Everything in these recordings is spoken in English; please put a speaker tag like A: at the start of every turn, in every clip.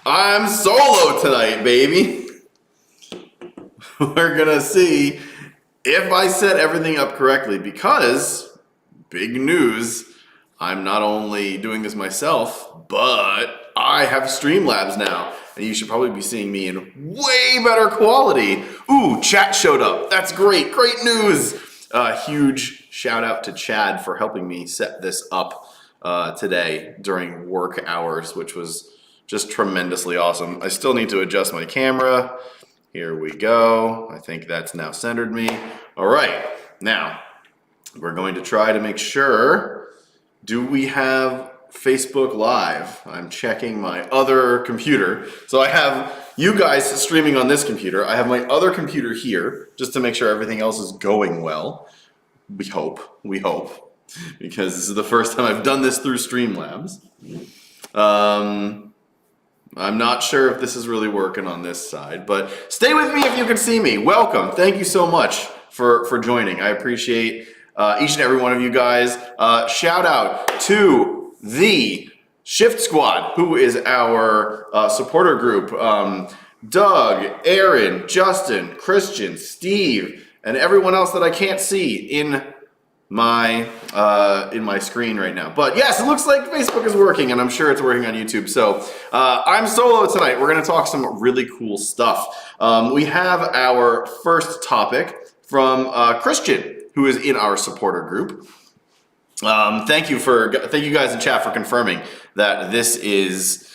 A: I'm solo tonight, baby. We're gonna see if I set everything up correctly because, big news, I'm not only doing this myself, but I have Streamlabs now. And you should probably be seeing me in way better quality. Ooh, chat showed up. That's great, great news. Huge shout out to Chad for helping me set this up today during work hours, which was just tremendously awesome. I still need to adjust my camera. Here we go. I think that's now centered me. All right, now we're going to try to make sure, do we have Facebook Live? I'm checking my other computer. So I have you guys streaming on this computer. I have my other computer here just to make sure everything else is going well. We hope, because this is the first time I've done this through Streamlabs. I'm not sure if this is really working on this side, but stay with me if you can see me. Welcome. Thank you so much for joining. I appreciate each and every one of you guys. Shout out to the Shift Squad, who is our supporter group. Doug, Aaron, Justin, Christian, Steve, and everyone else that I can't see in my screen right now. But yes, it looks like Facebook is working, and I'm sure it's working on YouTube. So I'm solo tonight. We're going to talk some really cool stuff. We have our first topic from Christian, who is in our supporter group. Thank you guys in chat for confirming that this is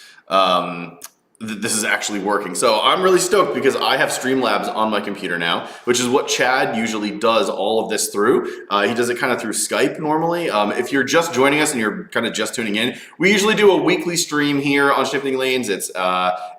A: actually working. So I'm really stoked because I have Streamlabs on my computer now, which is what Chad usually does all of this through. He does it kind of through Skype normally. If you're just joining us and you're kind of just tuning in, we usually do a weekly stream here on Shifting Lanes. It's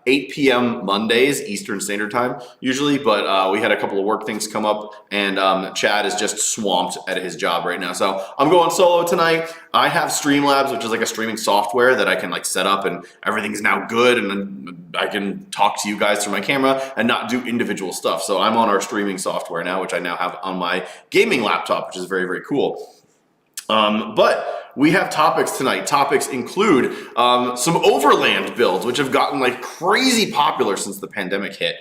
A: 8 p.m. Mondays, Eastern Standard Time usually, but we had a couple of work things come up, and Chad is just swamped at his job right now. So I'm going solo tonight. I have Streamlabs, which is like a streaming software that I can like set up, and everything's now good, and I can talk to you guys through my camera and not do individual stuff. So I'm on our streaming software now, which I now have on my gaming laptop, which is very, very cool. But we have topics tonight. Topics include some Overland builds, which have gotten like crazy popular since the pandemic hit.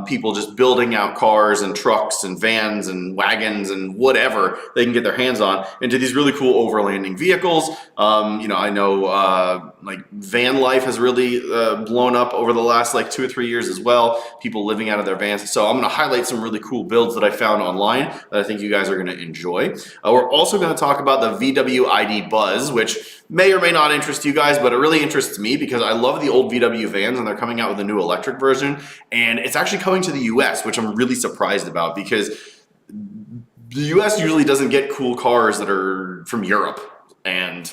A: People just building out cars and trucks and vans and wagons and whatever they can get their hands on into these really cool overlanding vehicles. I know like van life has really blown up over the last like 2 or 3 years as well. People living out of their vans. So I'm going to highlight some really cool builds that I found online that I think you guys are going to enjoy. We're also going to talk about the VW ID Buzz, which may or may not interest you guys, but it really interests me because I love the old VW vans, and they're coming out with a new electric version, and it's actually coming to the US, which I'm really surprised about because the US usually doesn't get cool cars that are from Europe. And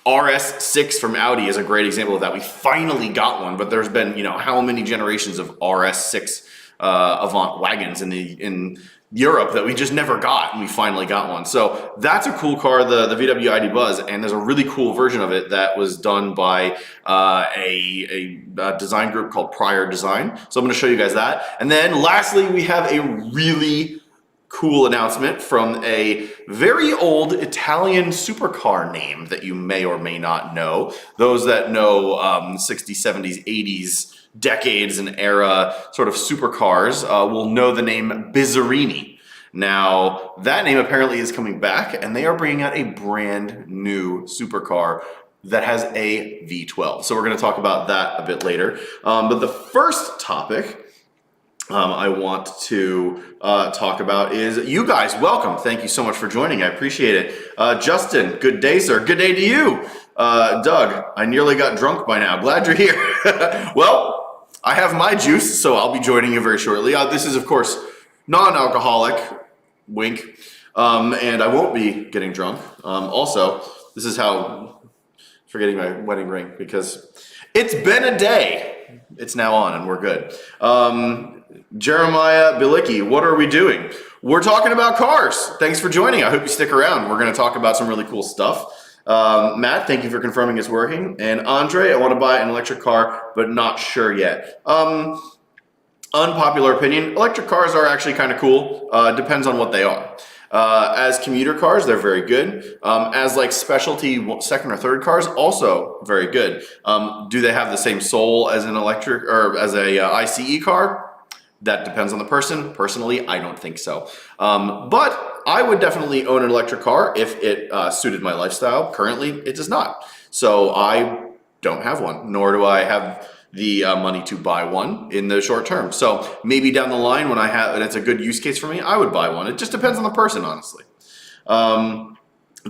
A: RS6 from Audi is a great example of that. We finally got one, but there's been how many generations of RS6 Avant wagons in Europe that we just never got, and we finally got one. So that's a cool car, the VW ID Buzz, and there's a really cool version of it that was done by a design group called Prior Design. So I'm going to show you guys that. And then lastly, we have a really cool announcement from a very old Italian supercar name that you may or may not know. Those that know 60s, 70s, 80s decades and era sort of supercars will know the name Bizzarini. Now, that name apparently is coming back, and they are bringing out a brand new supercar that has a V12. So we're going to talk about that a bit later. But the first topic I want to talk about is you guys. Welcome. Thank you so much for joining. I appreciate it. Justin, good day, sir. Good day to you. Doug, I nearly got drunk by now. Glad you're here. Well, I have my juice, so I'll be joining you very shortly. This is, of course, non-alcoholic, wink, and I won't be getting drunk. Also, this is how, forgetting my wedding ring, because it's been a day. It's now on, and we're good. Jeremiah Bilicki, what are we doing? We're talking about cars. Thanks for joining. I hope you stick around. We're going to talk about some really cool stuff. Matt, thank you for confirming it's working. And Andre, I want to buy an electric car, but not sure yet. Unpopular opinion, electric cars are actually kind of cool. Depends on what they are. As commuter cars, they're very good. As like specialty second or third cars, also very good. Do they have the same soul as an electric or as a ICE car? That depends on the person. Personally, I don't think so. But I would definitely own an electric car if it suited my lifestyle. Currently, it does not. So I don't have one, nor do I have the money to buy one in the short term. So maybe down the line when I have, and it's a good use case for me, I would buy one. It just depends on the person, honestly.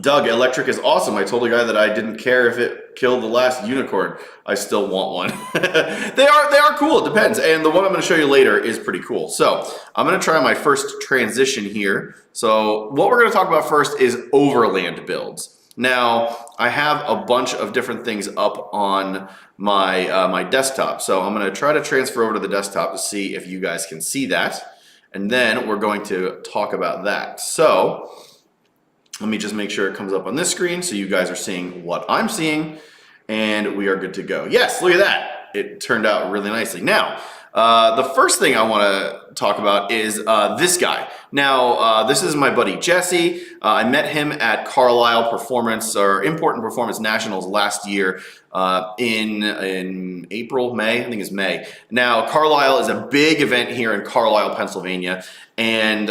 A: Doug, electric is awesome. I told a guy that I didn't care if it killed the last unicorn. I still want one. They are cool. It depends. And the one I'm going to show you later is pretty cool. So I'm going to try my first transition here. So what we're going to talk about first is Overland builds. Now I have a bunch of different things up on my my desktop. So I'm going to try to transfer over to the desktop to see if you guys can see that. And then we're going to talk about that. So let me just make sure it comes up on this screen so you guys are seeing what I'm seeing, and we are good to go. Yes, look at that. It turned out really nicely. Now, the first thing I want to talk about is this guy. Now, this is my buddy Jesse. I met him at Carlisle Performance or Import and Performance Nationals last year in April, May, I think it's May. Now, Carlisle is a big event here in Carlisle, Pennsylvania, and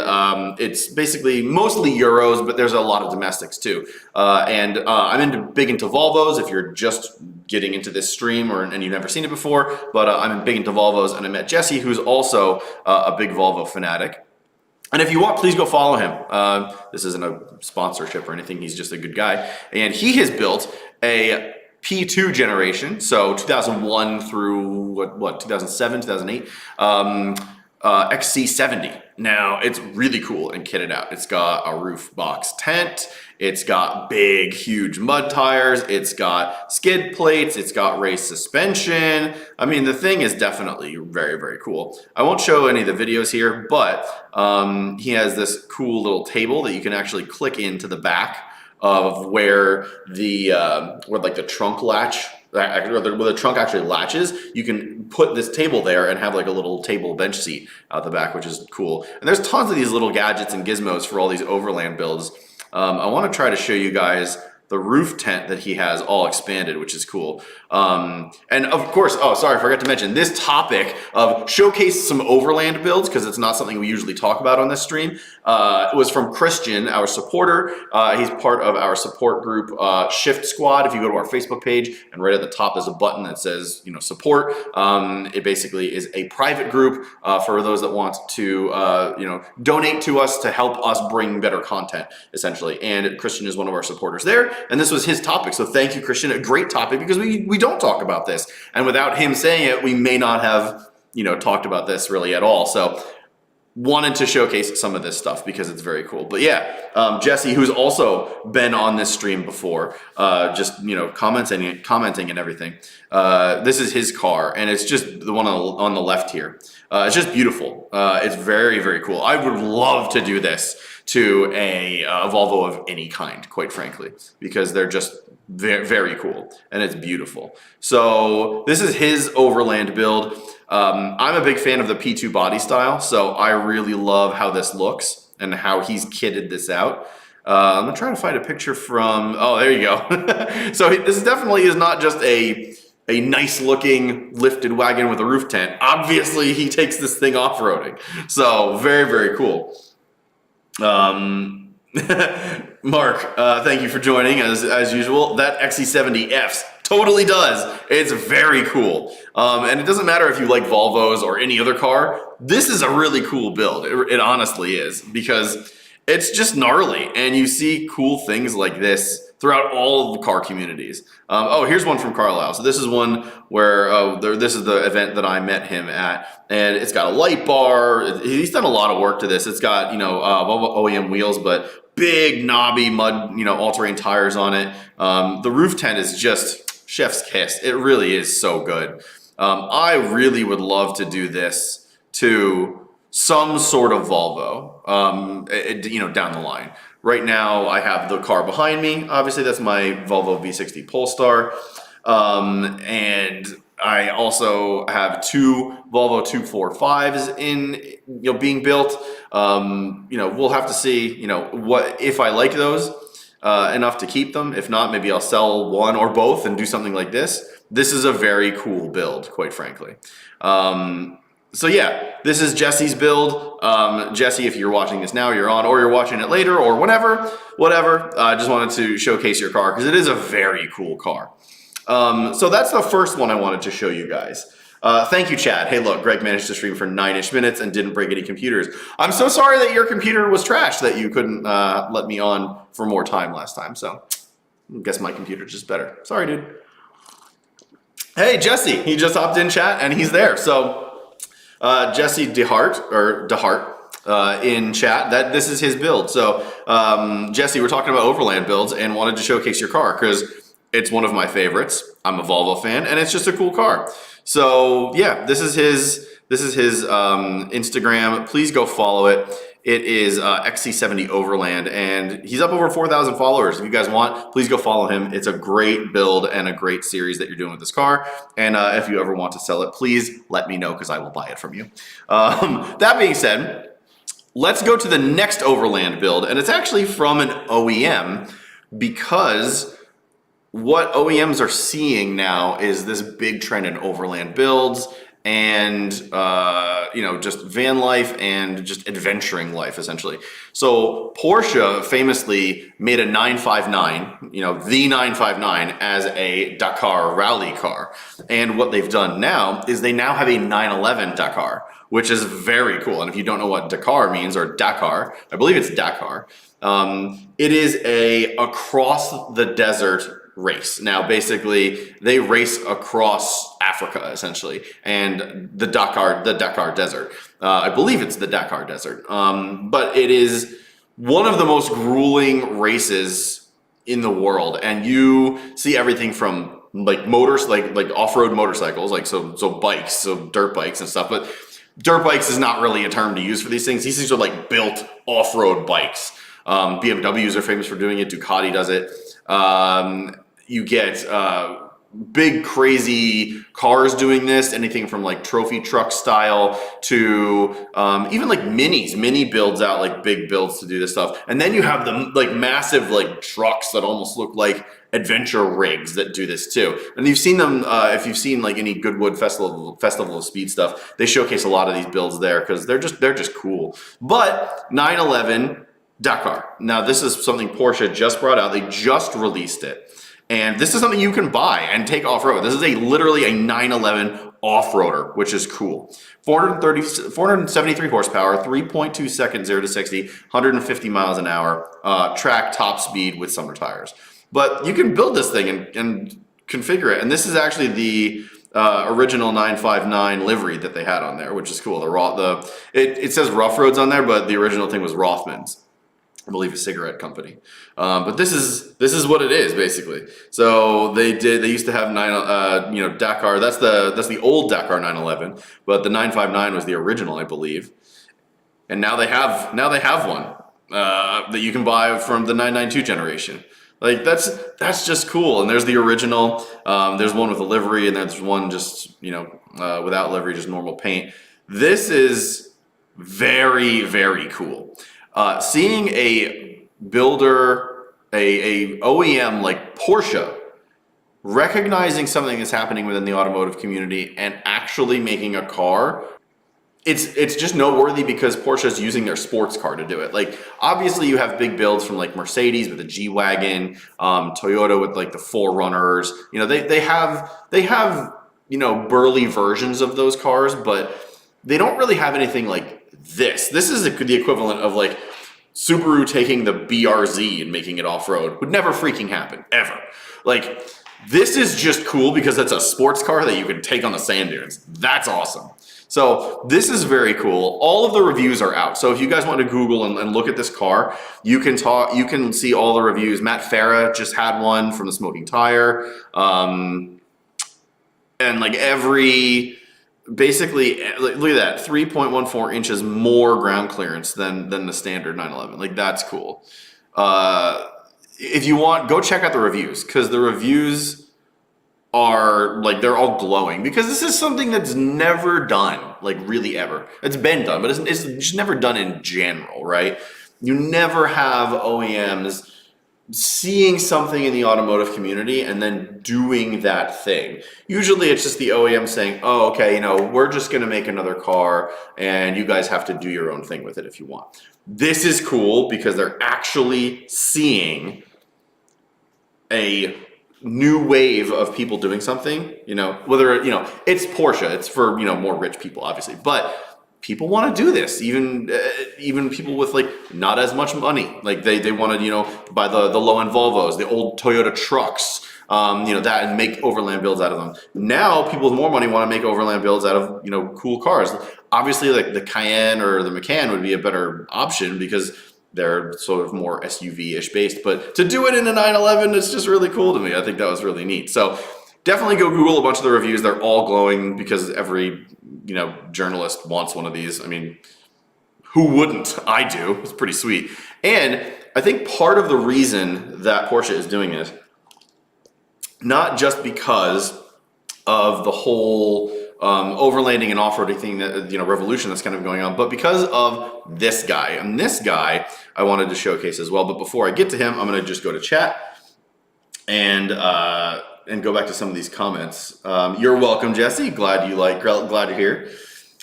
A: it's basically mostly Euros, but there's a lot of domestics too. I'm big into Volvos if you're just getting into this stream and you've never seen it before, but I'm big into Volvos, and I met Jesse, who's also a big Volvo fanatic. And if you want, please go follow him. This isn't a sponsorship or anything. He's just a good guy. And he has built a P2 generation, so 2001 through what 2007, 2008, XC70. Now, it's really cool and kitted out. It's got a roof box tent. It's got big, huge mud tires. It's got skid plates. It's got raised suspension. I mean, the thing is definitely very, very cool. I won't show any of the videos here, but he has this cool little table that you can actually click into the back of where the trunk latch, where the trunk actually latches. You can put this table there and have like a little table bench seat out the back, which is cool. And there's tons of these little gadgets and gizmos for all these Overland builds. I want to try to show you guys the roof tent that he has all expanded, which is cool. And of course, oh, sorry, I forgot to mention this topic of showcase some Overland builds, because it's not something we usually talk about on this stream. It was from Christian, our supporter. He's part of our support group, Shift Squad. If you go to our Facebook page and right at the top, there's a button that says, support. It basically is a private group for those that want to, donate to us to help us bring better content, essentially. And Christian is one of our supporters there. And this was his topic. So thank you, Christian. A great topic, because we don't talk about this. And without him saying it, we may not have, talked about this really at all. So wanted to showcase some of this stuff because it's very cool. But yeah, Jesse, who's also been on this stream before, just, commenting and everything. This is his car, and it's just the one on the left here. It's just beautiful. It's very, very cool. I would love to do this to a Volvo of any kind, quite frankly, because they're just very, very cool, and it's beautiful. So this is his Overland build. I'm a big fan of the P2 body style, so I really love how this looks and how he's kitted this out. I'm gonna try to find a picture from, oh, there you go. So this definitely is not just a nice looking lifted wagon with a roof tent. Obviously, he takes this thing off-roading. So very, very cool. Mark, thank you for joining as usual. That XC70Fs totally does. It's very cool. And it doesn't matter if you like Volvos or any other car. This is a really cool build. It honestly is, because it's just gnarly, and you see cool things like this throughout all of the car communities. Oh, here's one from Carlisle. So this is one where this is the event that I met him at, and it's got a light bar. He's done a lot of work to this. It's got Volvo OEM wheels, but big knobby mud all-terrain tires on it. The roof tent is just chef's kiss. It really is so good. I really would love to do this to some sort of Volvo, down the line. Right now, I have the car behind me. Obviously, that's my Volvo V60 Polestar. And I also have two Volvo 245s in, being built. We'll have to see, what if I like those enough to keep them. If not, maybe I'll sell one or both and do something like this. This is a very cool build, quite frankly. So yeah, this is Jesse's build. Jesse, if you're watching this now, you're on, or you're watching it later, or whatever. I just wanted to showcase your car because it is a very cool car. So that's the first one I wanted to show you guys. Thank you, Chad. Hey, look, Greg managed to stream for 9-ish minutes and didn't break any computers. I'm so sorry that your computer was trashed that you couldn't let me on for more time last time. So I guess my computer's just better. Sorry, dude. Hey, Jesse, he just hopped in chat and he's there. So Jesse DeHart in chat, this is his build. So Jesse, we're talking about Overland builds and wanted to showcase your car because it's one of my favorites. I'm a Volvo fan and it's just a cool car. So yeah, this is his Instagram. Please go follow it. It is XC70 Overland and he's up over 4,000 followers. If you guys want, please go follow him. It's a great build and a great series that you're doing with this car. And if you ever want to sell it, please let me know because I will buy it from you. That being said, let's go to the next Overland build. And it's actually from an OEM because what OEMs are seeing now is this big trend in Overland builds and just van life and just adventuring life essentially. So Porsche famously made a 959, the 959 as a Dakar rally car. And what they've done now is they now have a 911 Dakar, which is very cool. And if you don't know what Dakar means, or Dakar, I believe it's Dakar. It is a across the desert race. Now, basically, they race across Africa, essentially, and the Dakar Desert. I believe it's the Dakar Desert, but it is one of the most grueling races in the world, and you see everything from like off-road motorcycles, so bikes, so dirt bikes and stuff. But dirt bikes is not really a term to use for these things. These things are like built off-road bikes. BMWs are famous for doing it. Ducati does it. You get big crazy cars doing this, anything from like trophy truck style to even like mini builds out like big builds to do this stuff. And then you have the like massive like trucks that almost look like adventure rigs that do this too. And you've seen them, if you've seen like any Goodwood Festival of Speed stuff, they showcase a lot of these builds there because they're just cool. But 911 Dakar. Now this is something Porsche just brought out. They just released it. And this is something you can buy and take off-road. This is literally a 911 off-roader, which is cool. 473 horsepower, 3.2 seconds 0 to 60, 150 miles an hour, track top speed with summer tires. But you can build this thing and configure it. And this is actually the original 959 livery that they had on there, which is cool. It says Rough Roads on there, but the original thing was Rothman's. I believe a cigarette company, but this is what it is basically. So they used to have Dakar. That's the old Dakar 911, but the 959 was the original, I believe. And now they have one that you can buy from the 992 generation. Like that's just cool. And there's the original. There's one with a livery, and there's one just without livery, just normal paint. This is very, very cool. Seeing a builder, a OEM like Porsche, recognizing something that's happening within the automotive community and actually making a car, it's just noteworthy because Porsche is using their sports car to do it. Like obviously you have big builds from like Mercedes with the G-Wagon, Toyota with like the 4Runners. They have burly versions of those cars, but they don't really have anything like this. This is the equivalent of like Subaru taking the BRZ and making it off-road. Would never freaking happen, ever. Like, this is just cool because it's a sports car that you can take on the sand dunes. That's awesome. So this is very cool. All of the reviews are out. So if you guys want to Google and look at this car, you can see all the reviews. Matt Farah just had one from the Smoking Tire. And like basically, look at that, 3.14 inches more ground clearance than the standard 911. Like, that's cool. If you want, go check out the reviews, because the reviews are like, they're all glowing because this is something that's never done, like really ever. It's been done, but it's just never done in general, right? You never have OEMs seeing something in the automotive community and then doing that thing. Usually it's just the OEM saying, oh, okay, you know, we're just going to make another car and you guys have to do your own thing with it if you want. This is cool because they're actually seeing a new wave of people doing something, you know, whether, you know, it's Porsche, it's for, you know, more rich people, obviously, but people want to do this, even people with like not as much money, like they want to, you know, buy the low-end Volvos, the old Toyota trucks, you know, that, and make Overland builds out of them. Now people with more money want to make Overland builds out of, you know, cool cars. Obviously, like the Cayenne or the Macan would be a better option because they're sort of more SUV-ish based, but to do it in a 911, it's just really cool to me. I think that was really neat. So definitely go Google a bunch of the reviews. They're all glowing because every, you know, journalist wants one of these. I mean, who wouldn't? I do. It's pretty sweet. And I think part of the reason that Porsche is doing it, not just because of the whole overlanding and off-roading thing, that, you know, revolution that's kind of going on, but because of this guy. And this guy I wanted to showcase as well. But before I get to him, I'm going to just go to chat and go back to some of these comments. You're welcome, Jesse. Glad you're here.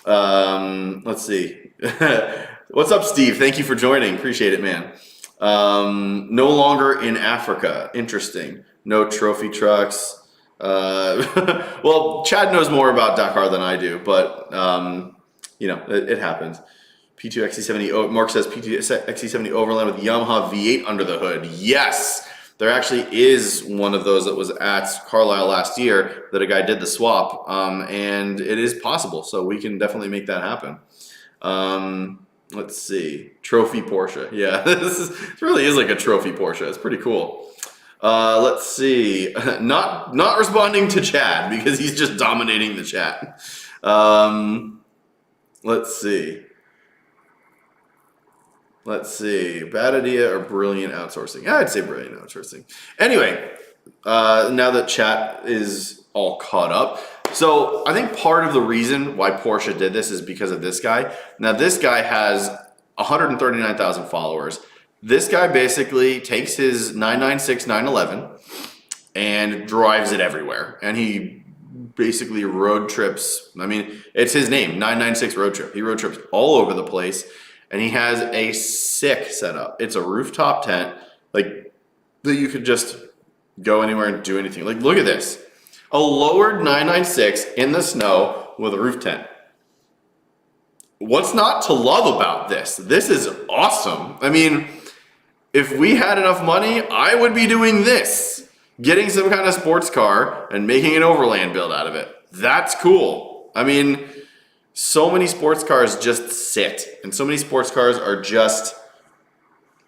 A: Let's see. What's up, Steve? Thank you for joining. Appreciate it, man. No longer in Africa. Interesting. No trophy trucks. Well, Chad knows more about Dakar than I do, but you know, it happens. P2 XC70, Mark says P2 XC70 Overland with Yamaha V8 under the hood. Yes, there actually is one of those that was at Carlisle last year that a guy did the swap, and it is possible, so we can definitely make that happen. Let's see, trophy Porsche. Yeah, this really is like a trophy Porsche. It's pretty cool. Let's see, not responding to Chad because he's just dominating the chat. Let's see, bad idea or brilliant outsourcing? Yeah, I'd say brilliant outsourcing. Anyway, now that chat is all caught up, so I think part of the reason why Porsche did this is because of this guy. Now this guy has 139,000 followers. This guy basically takes his 996 911 and drives it everywhere. And he basically road trips. I mean, it's his name, 996 Road Trip. He road trips all over the place. And he has a sick setup. It's a rooftop tent, like, that you could just go anywhere and do anything. Like, look at this. A lowered 996 in the snow with a roof tent. What's not to love about this? This is awesome. I mean, if we had enough money, I would be doing this. Getting some kind of sports car and making an Overland build out of it. That's cool. I mean, so many sports cars just sit, and so many sports cars are just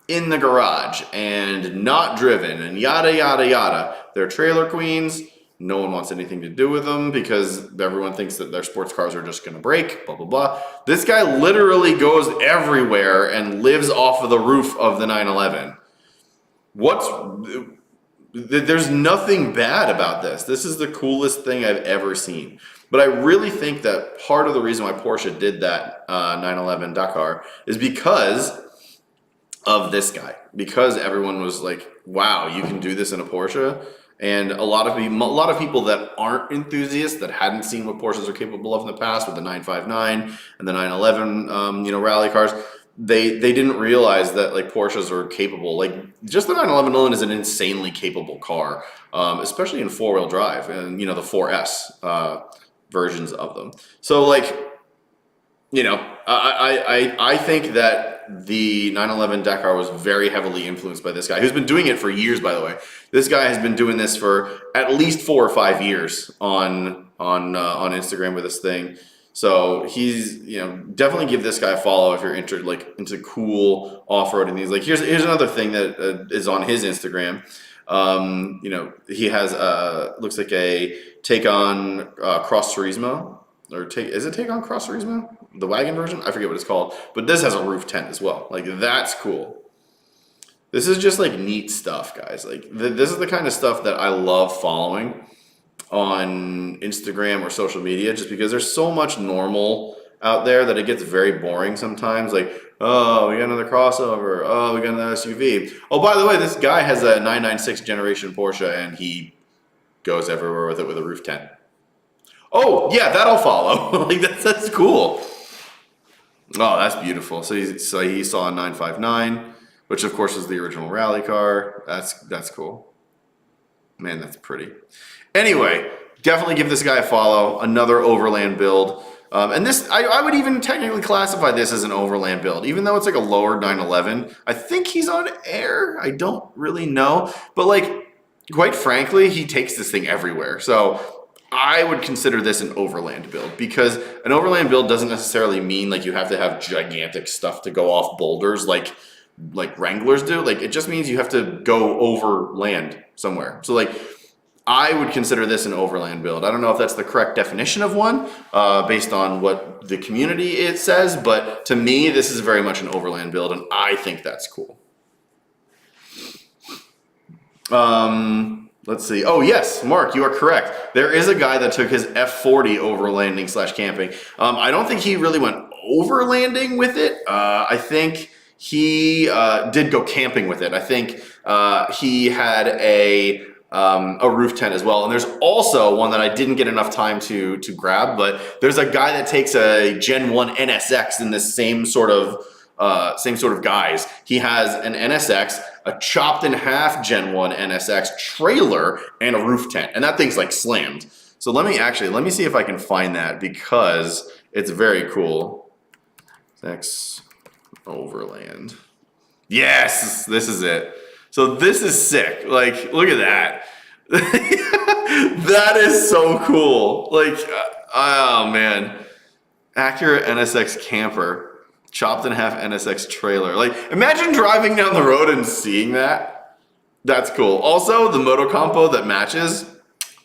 A: in the garage and not driven and yada, yada, yada. They're trailer queens. No one wants anything to do with them because everyone thinks that their sports cars are just going to break, blah, blah, blah. This guy literally goes everywhere and lives off of the roof of the 911. There's nothing bad about this. This is the coolest thing I've ever seen. But I really think that part of the reason why Porsche did that 911 Dakar is because of this guy. Because everyone was like, wow, you can do this in a Porsche. And a lot of people that aren't enthusiasts, that hadn't seen what Porsches are capable of in the past with the 959 and the 911, you know, rally cars, they didn't realize that like Porsches are capable. Like just the 911 alone is an insanely capable car, especially in four-wheel drive and, you know, the 4S versions of them. So like, you know, I think that the 911 Dakar was very heavily influenced by this guy, who's been doing it for years, by the way. This guy has been doing this for at least 4 or 5 years on Instagram with this thing. So he's, you know, definitely give this guy a follow if you're interested, like into cool off-roading things. Like here's another thing that is on his Instagram. You know, he has looks like a Take On Cross Turismo, or is it Take On Cross Turismo? The wagon version? I forget what it's called. But this has a roof tent as well. Like that's cool. This is just like neat stuff, guys. Like this is the kind of stuff that I love following. on Instagram or social media, just because there's so much normal out there that it gets very boring sometimes. Like, oh, we got another crossover. Oh, we got another SUV. Oh, by the way, this guy has a 996 generation Porsche and he goes everywhere with it with a roof tent. Oh, yeah, that'll follow. Like that's cool. Oh, that's beautiful. So he saw a 959, which of course is the original rally car. That's cool. Man, that's pretty. Anyway, definitely give this guy a follow. Another Overland build. And this, I would even technically classify this as an Overland build, even though it's like a lower 911. I think he's on air. I don't really know. But like, quite frankly, he takes this thing everywhere. So I would consider this an Overland build, because an Overland build doesn't necessarily mean like you have to have gigantic stuff to go off boulders like Wranglers do. Like, it just means you have to go over land somewhere. So like, I would consider this an Overland build. I don't know if that's the correct definition of one based on what the community it says, but to me, this is very much an Overland build, and I think that's cool. Let's see. Oh yes, Mark, you are correct. There is a guy that took his F40 overlanding / camping. I don't think he really went overlanding with it. I think he did go camping with it. I think he had a roof tent as well. And there's also one that I didn't get enough time to grab, but there's a guy that takes a Gen 1 NSX in this same sort of guise. He has an NSX, a chopped in half Gen 1 NSX trailer, and a roof tent. And that thing's like slammed. So let me see if I can find that, because it's very cool. X Overland. Yes, this is it. So this is sick. Like, look at that. That is so cool. Like, oh man. Acura NSX camper, chopped in half NSX trailer. Like, imagine driving down the road and seeing that. That's cool. Also, the moto compo that matches,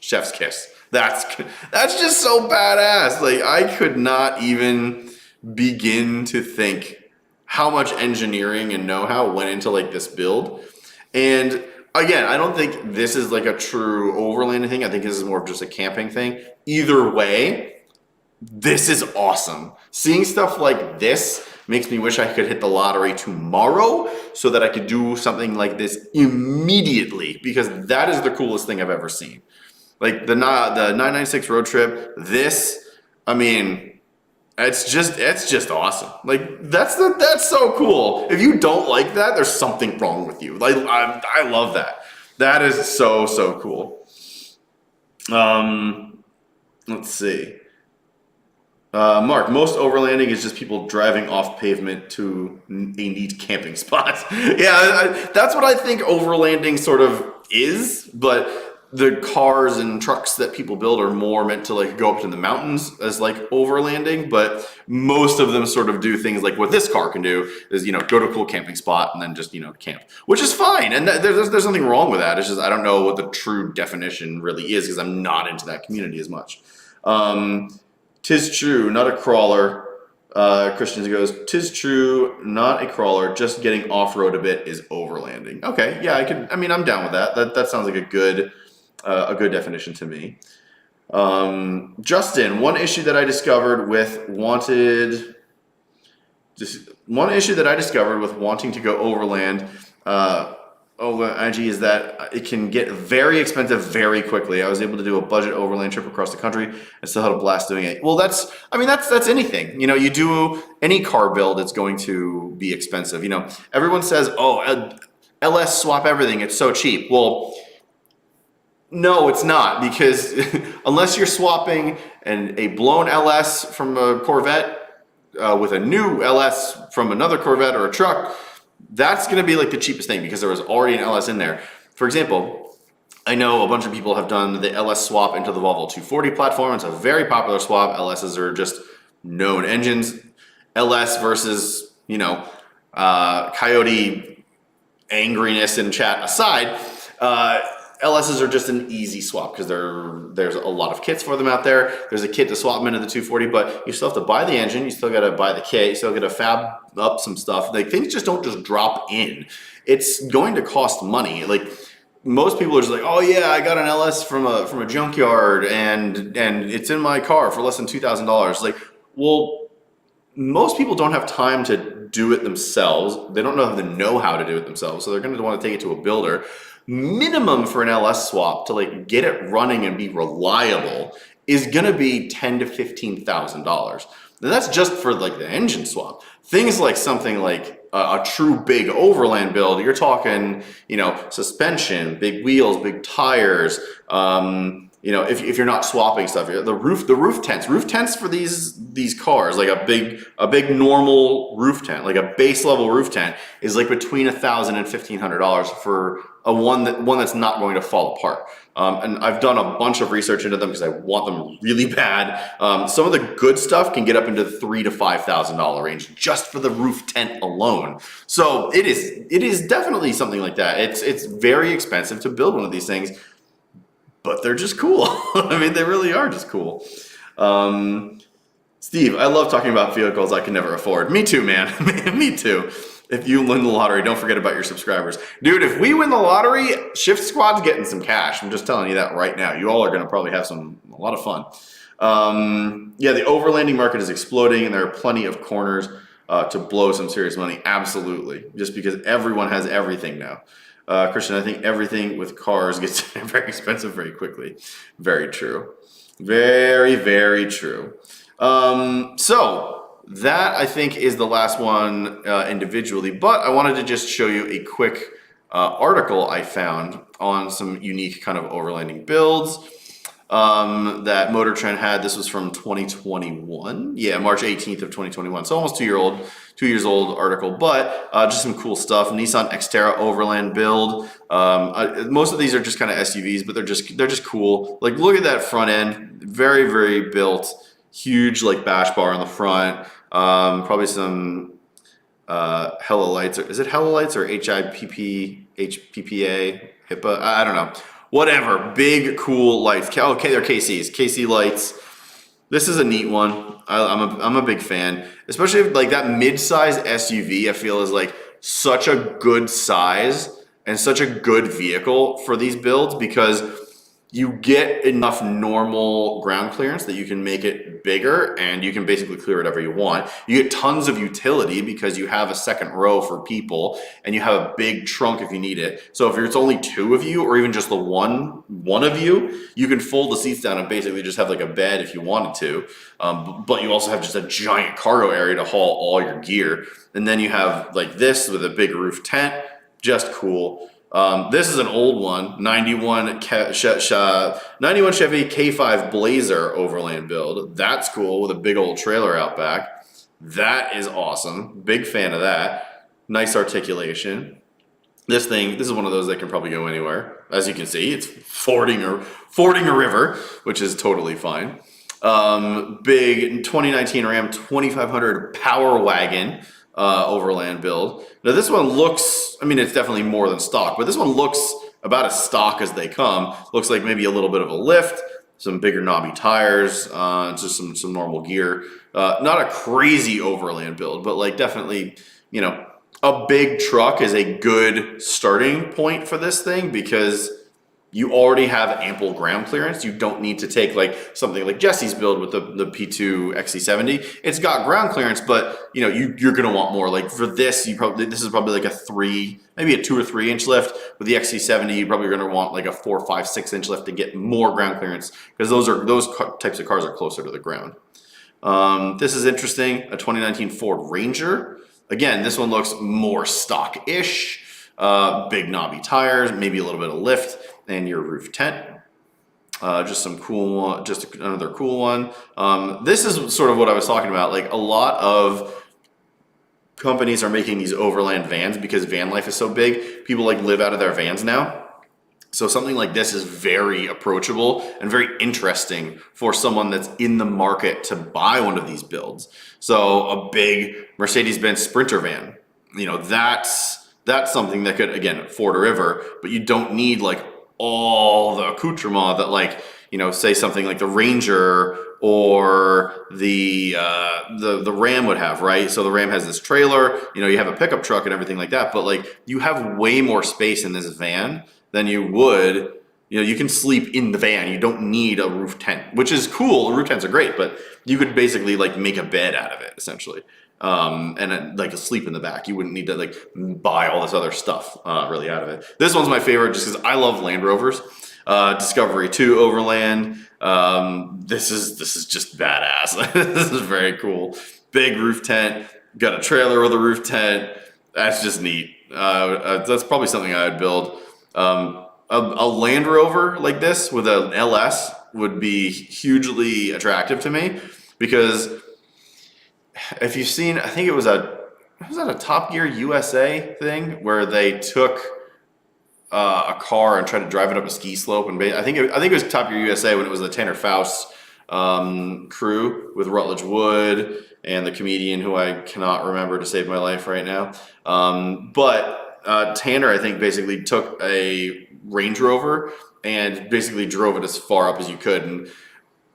A: chef's kiss. That's just so badass. Like, I could not even begin to think how much engineering and know-how went into like this build. And again, I don't think this is like a true overlanding thing. I think this is more of just a camping thing. Either way, this is awesome. Seeing stuff like this makes me wish I could hit the lottery tomorrow so that I could do something like this immediately, because that is the coolest thing I've ever seen. Like the 996 road trip, this, I mean, it's just awesome. Like that's so cool. If you don't like that, there's something wrong with you. Like I love that. That is so cool. Let's see. Mark, most overlanding is just people driving off pavement to a neat camping spot. Yeah, that's what I think overlanding sort of is, but the cars and trucks that people build are more meant to like go up to the mountains as like overlanding, but most of them sort of do things like what this car can do is, you know, go to a cool camping spot and then just, you know, camp, which is fine. And there's nothing wrong with that. It's just, I don't know what the true definition really is because I'm not into that community as much. Tis true, not a crawler. Christians goes, tis true, not a crawler, just getting off-road a bit is overlanding. Okay, yeah, I'm down with that. That sounds like a good definition to me. Justin, one issue that I discovered with wanting to go overland, IG, is that it can get very expensive very quickly. I was able to do a budget overland trip across the country and still had a blast doing it. Well, that's anything. You know, you do any car build, it's going to be expensive. You know, everyone says, oh, LS swap everything, it's so cheap. Well, no, it's not, because unless you're swapping a blown LS from a Corvette with a new LS from another Corvette or a truck, that's going to be like the cheapest thing because there was already an LS in there. For example, I know a bunch of people have done the LS swap into the Volvo 240 platform. It's a very popular swap. LSs are just known engines. LS versus, you know, Coyote angriness in chat aside, LSs are just an easy swap because there's a lot of kits for them out there. There's a kit to swap them into the 240, but you still have to buy the engine. You still got to buy the kit. You still got to fab up some stuff. Like, things just don't just drop in. It's going to cost money. Like, most people are just like, oh yeah, I got an LS from a junkyard and it's in my car for less than $2,000. Like, well, most people don't have time to do it themselves. They don't have the know-how to do it themselves, so they're going to want to take it to a builder. Minimum for an LS swap to like get it running and be reliable is going to be $10,000 to $15,000. And that's just for like the engine swap. Things like something like a true big overland build, you're talking, you know, suspension, big wheels, big tires. You know, if you're not swapping stuff, the roof tents for these cars, like a big normal roof tent, like a base level roof tent, is like between $1,000 and $1,500 for one that's not going to fall apart. And I've done a bunch of research into them because I want them really bad. Some of the good stuff can get up into the $3,000 to $5,000 range just for the roof tent alone. So it is definitely something like that. It's very expensive to build one of these things, but they're just cool. I mean, they really are just cool. Steve, I love talking about vehicles I can never afford. Me too, man. Me too. If you win the lottery, don't forget about your subscribers. Dude, if we win the lottery, Shift Squad's getting some cash. I'm just telling you that right now. You all are going to probably have a lot of fun. Yeah, the overlanding market is exploding and there are plenty of corners to blow some serious money. Absolutely. Just because everyone has everything now. Christian, I think everything with cars gets very expensive very quickly. Very true. Very, very true. So that I think is the last one individually, but I wanted to just show you a quick article I found on some unique kind of overlanding builds that Motor Trend had. This was from 2021. Yeah, March 18th of 2021. So almost 2 years old article, but just some cool stuff. Nissan Xterra Overland build. Most of these are just kind of SUVs, but they're just cool. Like, look at that front end, very, very built, huge like bash bar on the front. Probably some Hella lights. Is it Hella lights or HIPPA, HIPPA? I don't know. Whatever. Big, cool lights. Okay, they're KCs. KC lights. This is a neat one. I'm a big fan, especially if, like, that mid-size SUV. I feel is like such a good size and such a good vehicle for these builds because you get enough normal ground clearance that you can make it bigger and you can basically clear whatever you want. You get tons of utility because you have a second row for people and you have a big trunk if you need it. So if it's only two of you or even just the one of you, you can fold the seats down and basically just have like a bed if you wanted to. But you also have just a giant cargo area to haul all your gear. And then you have like this with a big roof tent, just cool. This is an old one, 91 Chevy K5 Blazer Overland build. That's cool with a big old trailer out back. That is awesome. Big fan of that. Nice articulation. This is one of those that can probably go anywhere. As you can see, it's fording a river, which is totally fine. Big 2019 Ram 2500 Power Wagon. Overland build. Now this one looks, I mean, it's definitely more than stock, but this one looks about as stock as they come. Looks like maybe a little bit of a lift, some bigger knobby tires, just some normal gear. Not a crazy overland build, but like definitely, you know, a big truck is a good starting point for this thing because you already have ample ground clearance. You don't need to take like something like Jesse's build with the P2 XC70. It's got ground clearance, but you know, you're gonna want more. Like for this, this is probably like maybe a 2 or 3 inch lift. With the XC70, you're probably gonna want like a 4, 5, 6 inch lift to get more ground clearance because those types of cars are closer to the ground. This is interesting, a 2019 Ford Ranger. Again, this one looks more stock-ish. Big knobby tires, maybe a little bit of lift. And your roof tent, just some cool one, just another cool one. This is sort of what I was talking about. Like a lot of companies are making these overland vans because van life is so big. People like live out of their vans now. So something like this is very approachable and very interesting for someone that's in the market to buy one of these builds. So a big Mercedes-Benz Sprinter van, you know, that's something that could, again, afford a river, but you don't need like all the accoutrement that, like, you know, say something like the Ranger or the Ram would have, right? So the Ram has this trailer, you know, you have a pickup truck and everything like that, but like you have way more space in this van than you would. You can sleep in the van. You don't need a roof tent, which is cool. Roof tents are great, but you could basically like make a bed out of it essentially, and like sleep in the back. You wouldn't need to like buy all this other stuff really out of it. This one's my favorite just because I love Land Rovers. Discovery 2 Overland. This is just badass. This is very cool. Big roof tent. Got a trailer with a roof tent. That's just neat. That's probably something I would build. A Land Rover like this with an LS would be hugely attractive to me because if you've seen, I think was that a Top Gear USA thing where they took a car and tried to drive it up a ski slope, and I think it was Top Gear USA when it was the Tanner Faust crew with Rutledge Wood and the comedian who I cannot remember to save my life right now. But Tanner, I think, basically took a Range Rover and basically drove it as far up as you could. And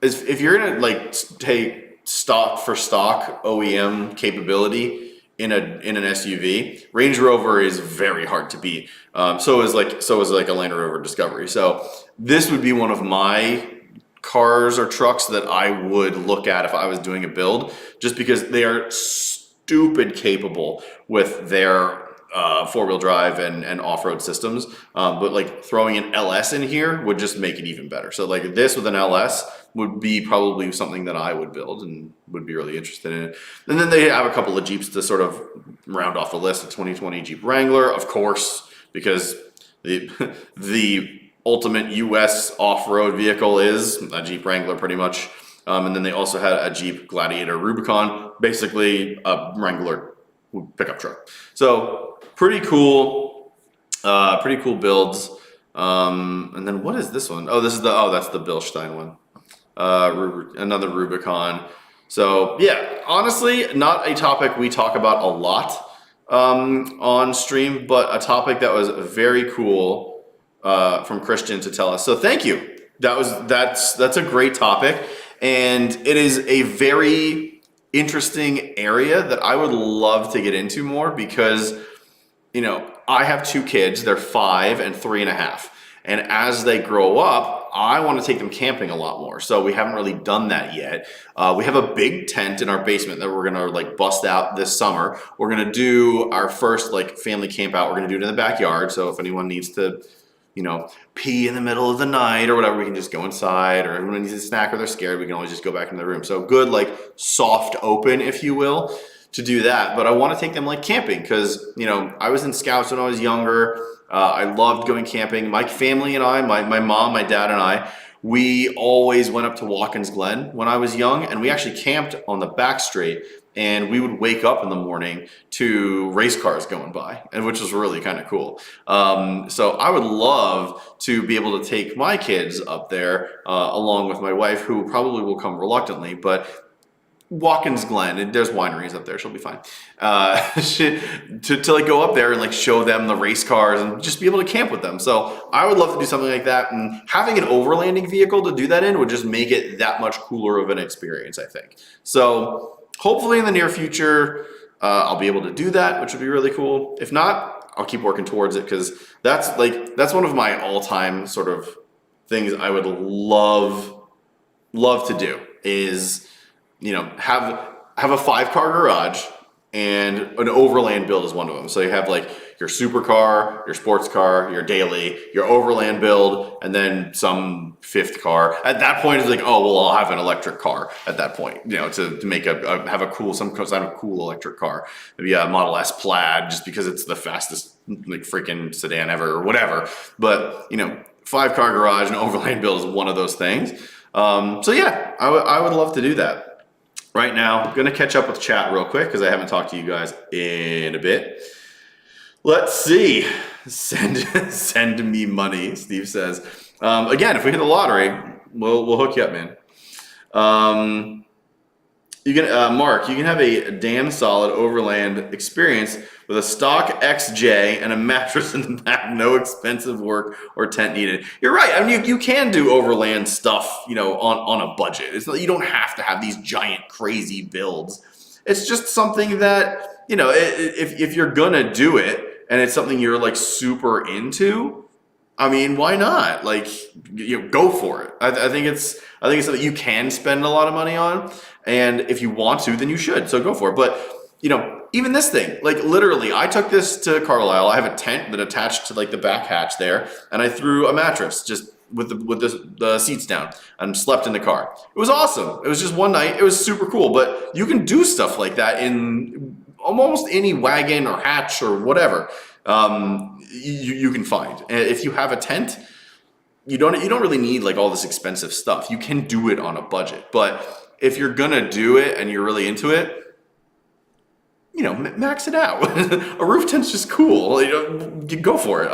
A: if you're gonna like take stock for stock OEM capability in an SUV, Range Rover is very hard to beat. So is like a Land Rover Discovery. So this would be one of my cars or trucks that I would look at if I was doing a build, just because they are stupid capable with their four-wheel drive and off-road systems. But like throwing an LS in here would just make it even better. So like this with an LS would be probably something that I would build and would be really interested in it. And then they have a couple of Jeeps to sort of round off the list. A 2020 Jeep Wrangler, of course, because the ultimate US off-road vehicle is a Jeep Wrangler pretty much. And then they also had a Jeep Gladiator Rubicon, basically a Wrangler pickup truck. So pretty cool builds. And then what is this one? Oh, that's the Bilstein one. Another Rubicon. So yeah, honestly, not a topic we talk about a lot on stream, but a topic that was very cool from Christian to tell us. So thank you. That's a great topic, and it is a very interesting area that I would love to get into more because, I have two kids. They're 5 and 3.5. And as they grow up, I want to take them camping a lot more. So we haven't really done that yet. We have a big tent in our basement that we're going to bust out this summer. We're going to do our first family camp out. We're going to do it in the backyard. So if anyone needs to, pee in the middle of the night or whatever, we can just go inside, or everyone needs a snack or they're scared, we can always just go back in the room. So good, soft open, if you will, to do that. But I want to take them camping because, I was in Scouts when I was younger. I loved going camping. My family and I, my mom, my dad and I, we always went up to Watkins Glen when I was young, and we actually camped on the back straight, and we would wake up in the morning to race cars going by, and which was really kind of cool. So I would love to be able to take my kids up there along with my wife, who probably will come reluctantly, but Watkins Glen, and there's wineries up there, she'll be fine. To go up there and show them the race cars and just be able to camp with them. So I would love to do something like that, and having an overlanding vehicle to do that in would just make it that much cooler of an experience, I think. So hopefully in the near future, I'll be able to do that, which would be really cool. If not, I'll keep working towards it, because that's one of my all-time sort of things I would love to do is, have a 5-car garage, and an overland build is one of them. So you have your supercar, your sports car, your daily, your overland build, and then some 5th car. At that point, it's I'll have an electric car at that point, to make have a cool, some kind of cool electric car. Maybe a Model S Plaid, just because it's the fastest freaking sedan ever or whatever. But, 5-car garage and overland build is one of those things. So yeah, I would love to do that. Right now, I'm going to catch up with chat real quick because I haven't talked to you guys in a bit. Let's see. Send me money, Steve says. Again, if we hit the lottery, we'll hook you up, man. You can, Mark, you can have a damn solid overland experience with a stock XJ and a mattress in the back, no expensive work or tent needed. You're right. I mean, you can do overland stuff, on a budget. It's not, you don't have to have these giant, crazy builds. It's just something that, if you're gonna do it and it's something you're super into, I mean, why not? Like, go for it. I think it's something you can spend a lot of money on, and if you want to, then you should. So go for it. But even this thing, like literally, I took this to Carlisle. I have a tent that attached to like the back hatch there, and I threw a mattress just with the seats down and slept in the car. It was awesome. It was just one night. It was super cool. But you can do stuff like that in almost any wagon or hatch or whatever. You can find. And if you have a tent, you don't really need like all this expensive stuff. You can do it on a budget. But if you're gonna do it and you're really into it, max it out. A roof tent's just cool. Go for it.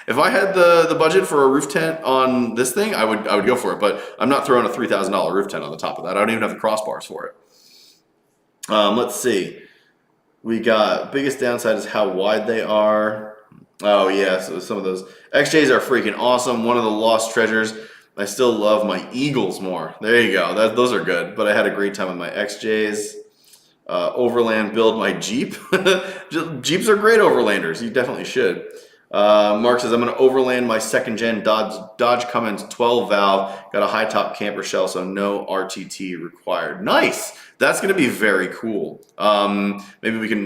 A: If I had the budget for a roof tent on this thing, I would go for it. But I'm not throwing a $3,000 roof tent on the top of that. I don't even have the crossbars for it. Let's see. We got biggest downside is how wide they are. Oh yeah, so some of those XJs are freaking awesome. One of the lost treasures. I still love my Eagles more. There you go. Those are good. But I had a great time with my XJs. Overland build my Jeep. Jeeps are great overlanders. You definitely should. Mark says, I'm going to overland my second gen Dodge Cummins 12 valve. Got a high top camper shell, so no RTT required. Nice. That's going to be very cool. Maybe we can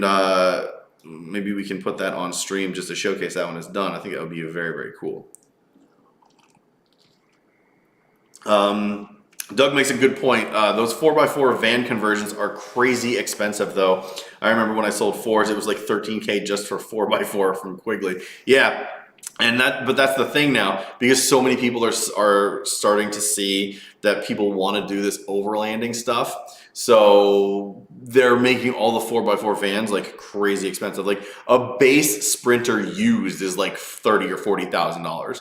A: put that on stream just to showcase that when it's done. I think that would be very, very cool. Doug makes a good point. Those 4x4 van conversions are crazy expensive, though. I remember when I sold 4s, it was like $13K just for 4x4 from Quigley. Yeah, but that's the thing now, because so many people are starting to see that people want to do this overlanding stuff. So they're making all the 4x4 vans like crazy expensive. Like a base Sprinter used is like $30,000 or $40,000.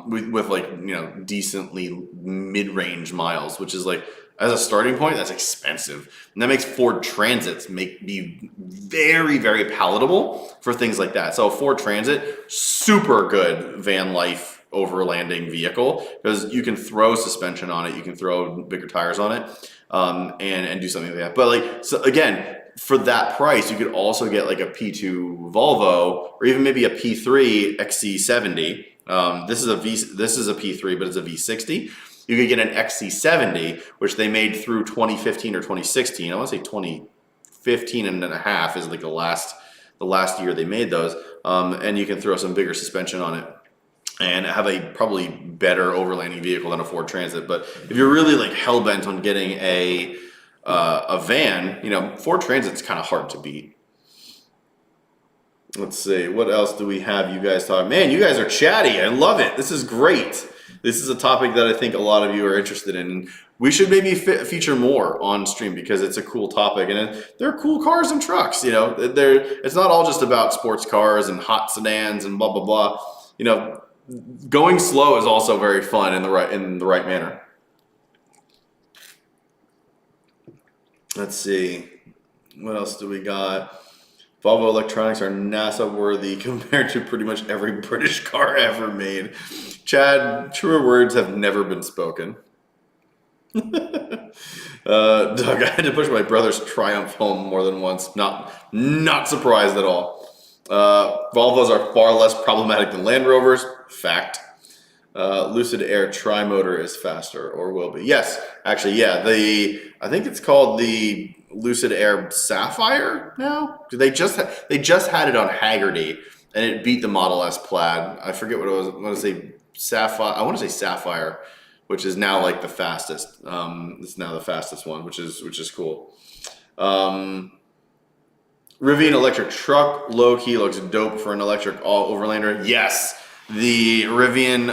A: With like, decently mid-range miles, which is like, as a starting point, that's expensive. And that makes Ford Transits be very, very palatable for things like that. So Ford Transit, super good van life overlanding vehicle, because you can throw suspension on it, you can throw bigger tires on it, and do something like that. But like, so again, for that price, you could also get like a P2 Volvo, or even maybe a P3 XC70. This is a P3, but it's a V60. You could get an XC70, which they made through 2015 or 2016. I want to say 2015 and a half is like the last year they made those. And you can throw some bigger suspension on it and have a probably better overlanding vehicle than a Ford Transit. But if you're really like hell bent on getting a van, Ford Transit's kind of hard to beat. Let's see, what else do we have you guys talk? Man, you guys are chatty. I love it. This is great. This is a topic that I think a lot of you are interested in. We should maybe feature more on stream because it's a cool topic, and they're cool cars and trucks. It's not all just about sports cars and hot sedans and blah blah blah. Going slow is also very fun in the right manner. Let's see, what else do we got? Volvo electronics are NASA worthy compared to pretty much every British car ever made. Chad, truer words have never been spoken. Doug, I had to push my brother's Triumph home more than once. Not surprised at all. Volvos are far less problematic than Land Rovers. Fact. Lucid Air Tri-Motor is faster, or will be. Yes, actually, yeah. I think it's called the Lucid Air Sapphire now. They just had it on Haggerty, and it beat the Model S Plaid. I forget what it was. I want to say Sapphire, which is now like the fastest. It's now the fastest one, which is cool. Rivian electric truck, low key, looks dope for an electric overlander. Yes. The Rivian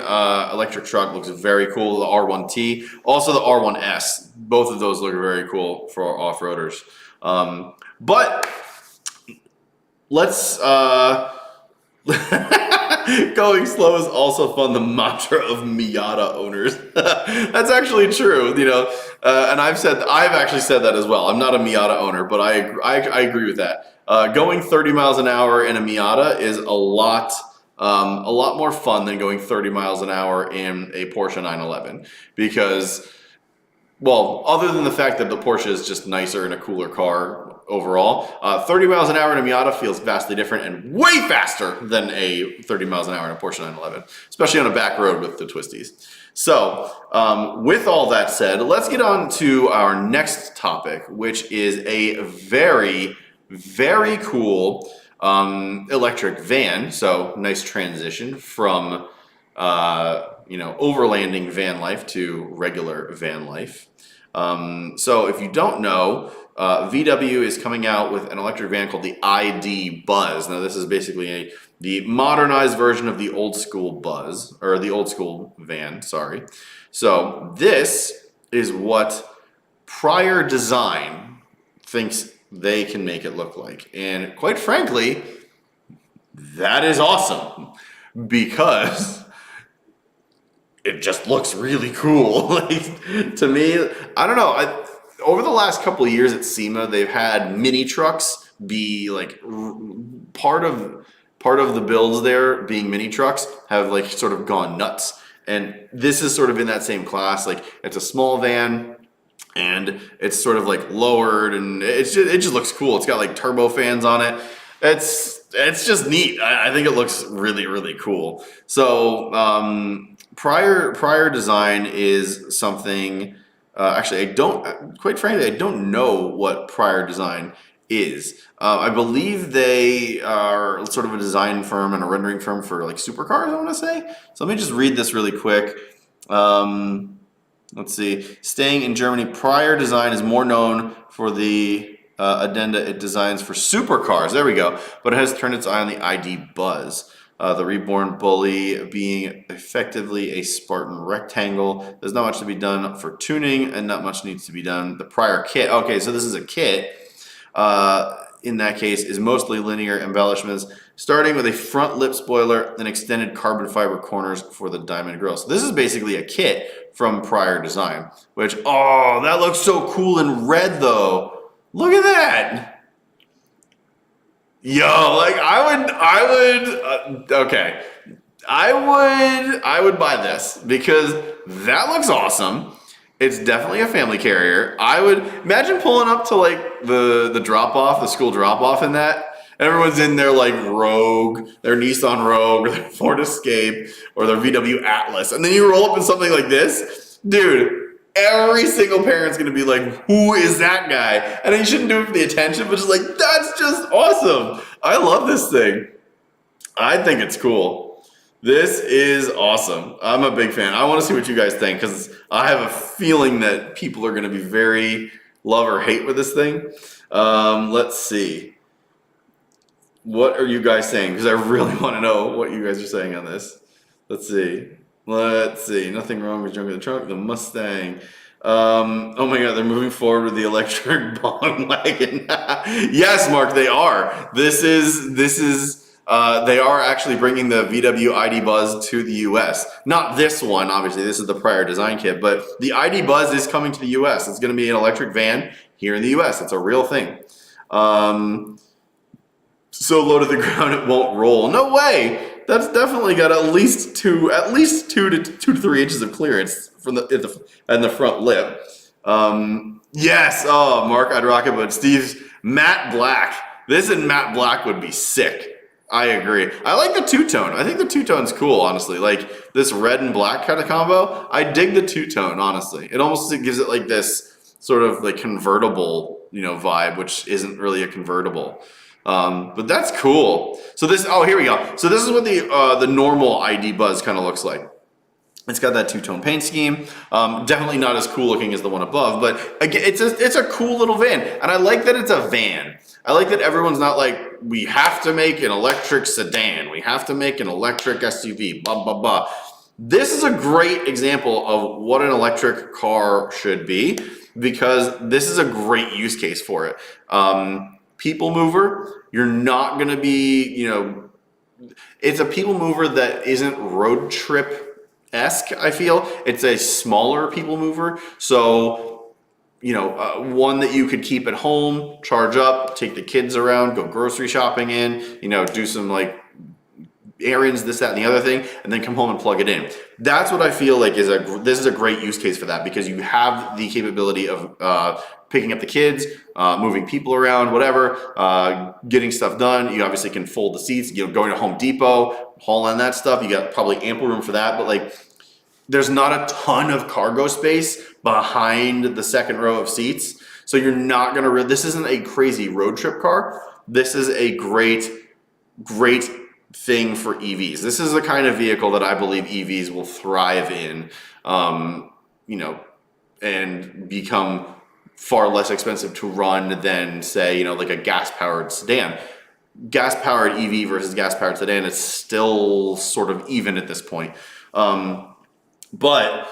A: electric truck looks very cool. The R1T, also the R1S, both of those look very cool for our off-roaders. But let's going slow is also fun. The mantra of Miata owners. That's actually true, and I've actually said that as well. I'm not a Miata owner, but I agree with that. Going 30 miles an hour in a Miata is a lot more fun than going 30 miles an hour in a Porsche 911, because Well, other than the fact that the Porsche is just nicer and a cooler car overall, 30 miles an hour in a Miata feels vastly different and way faster than a 30 miles an hour in a Porsche 911, especially on a back road with the twisties. So, with all that said, let's get on to our next topic, which is a very, very cool electric van. So, nice transition from overlanding van life to regular van life. So if you don't know, VW is coming out with an electric van called the ID Buzz. Now this is basically the modernized version of the old school Buzz, or the old school van, sorry. So this is what prior design thinks they can make it look like. And quite frankly, that is awesome because it just looks really cool. Like, to me, I don't know. Over the last couple of years at SEMA, they've had mini trucks be like part of the builds there being mini trucks have like sort of gone nuts. And this is sort of in that same class. Like it's a small van and it's sort of like lowered and it just looks cool. It's got like turbo fans on it. It's just neat. I think it looks really, really cool. So, prior design is something, actually, quite frankly, I don't know what prior design is. I believe they are sort of a design firm and a rendering firm for like supercars, I want to say. So let me just read this really quick. Let's see. Staying in Germany, prior design is more known for the addenda it designs for supercars. There we go. But it has turned its eye on the ID Buzz. The reborn bully being effectively a Spartan rectangle. There's not much to be done for tuning and not much needs to be done. The prior kit, okay, so this is a kit. In that case, is mostly linear embellishments, starting with a front lip spoiler and extended carbon fiber corners for the diamond grille. So this is basically a kit from prior design, which, oh, that looks so cool in red though. Look at that. Yo, like okay. I would buy this because that looks awesome. It's definitely a family carrier. I would imagine pulling up to like the drop off, the school drop off in that. Everyone's in their like Rogue, their Nissan Rogue, or their Ford Escape, or their VW Atlas. And then you roll up in something like this. Dude, every single parent's gonna be like, who is that guy? And you shouldn't do it for the attention, but just like, that's just awesome. I love this thing. I think it's cool. This is awesome. I'm a big fan. I want to see what you guys think because I have a feeling that people are going to be very love or hate with this thing. Let's see. What are you guys saying? Because I really want to know what you guys are saying on this. Let's see. Nothing wrong with jumping the trunk. The Mustang. Oh my God, they're moving forward with the electric bong wagon. Yes, Mark, they are. This is. They are actually bringing the VW ID Buzz to the US. Not this one, obviously. This is the prior design kit, but the ID Buzz is coming to the US. It's going to be an electric van here in the US. It's a real thing. So low to the ground it won't roll. No way. That's definitely got at least two to 3 inches of clearance from the front lip. Yes. Oh, Mark, I'd rock it, but Steve's matte black. This in matte black would be sick. I agree. I like the two-tone. I think the two-tone's cool, honestly. Like this red and black kind of combo. I dig the two-tone, honestly. It almost gives it like this sort of like convertible, vibe, which isn't really a convertible. But that's cool. So here we go. So this is what the normal ID Buzz kind of looks like. It's got that two-tone paint scheme. Definitely not as cool looking as the one above, but again, it's a cool little van. And I like that it's a van. I like that everyone's not like, we have to make an electric sedan. We have to make an electric SUV, blah, blah, blah. This is a great example of what an electric car should be because this is a great use case for it. People mover, you're not going to be, it's a people mover that isn't road trip-esque, I feel. It's a smaller people mover. So, one that you could keep at home, charge up, take the kids around, go grocery shopping in, do some like errands, this, that, and the other thing, and then come home and plug it in. That's what I feel like this is a great use case for that, because you have the capability of picking up the kids, moving people around, whatever, getting stuff done. You obviously can fold the seats, going to Home Depot, haul on that stuff. You got probably ample room for that, but like, there's not a ton of cargo space behind the second row of seats. So you're not gonna, this isn't a crazy road trip car. This is a great thing for EVs. This is the kind of vehicle that I believe EVs will thrive in, and become far less expensive to run than, say, like a gas-powered sedan. Gas-powered EV versus gas-powered sedan is still sort of even at this point. But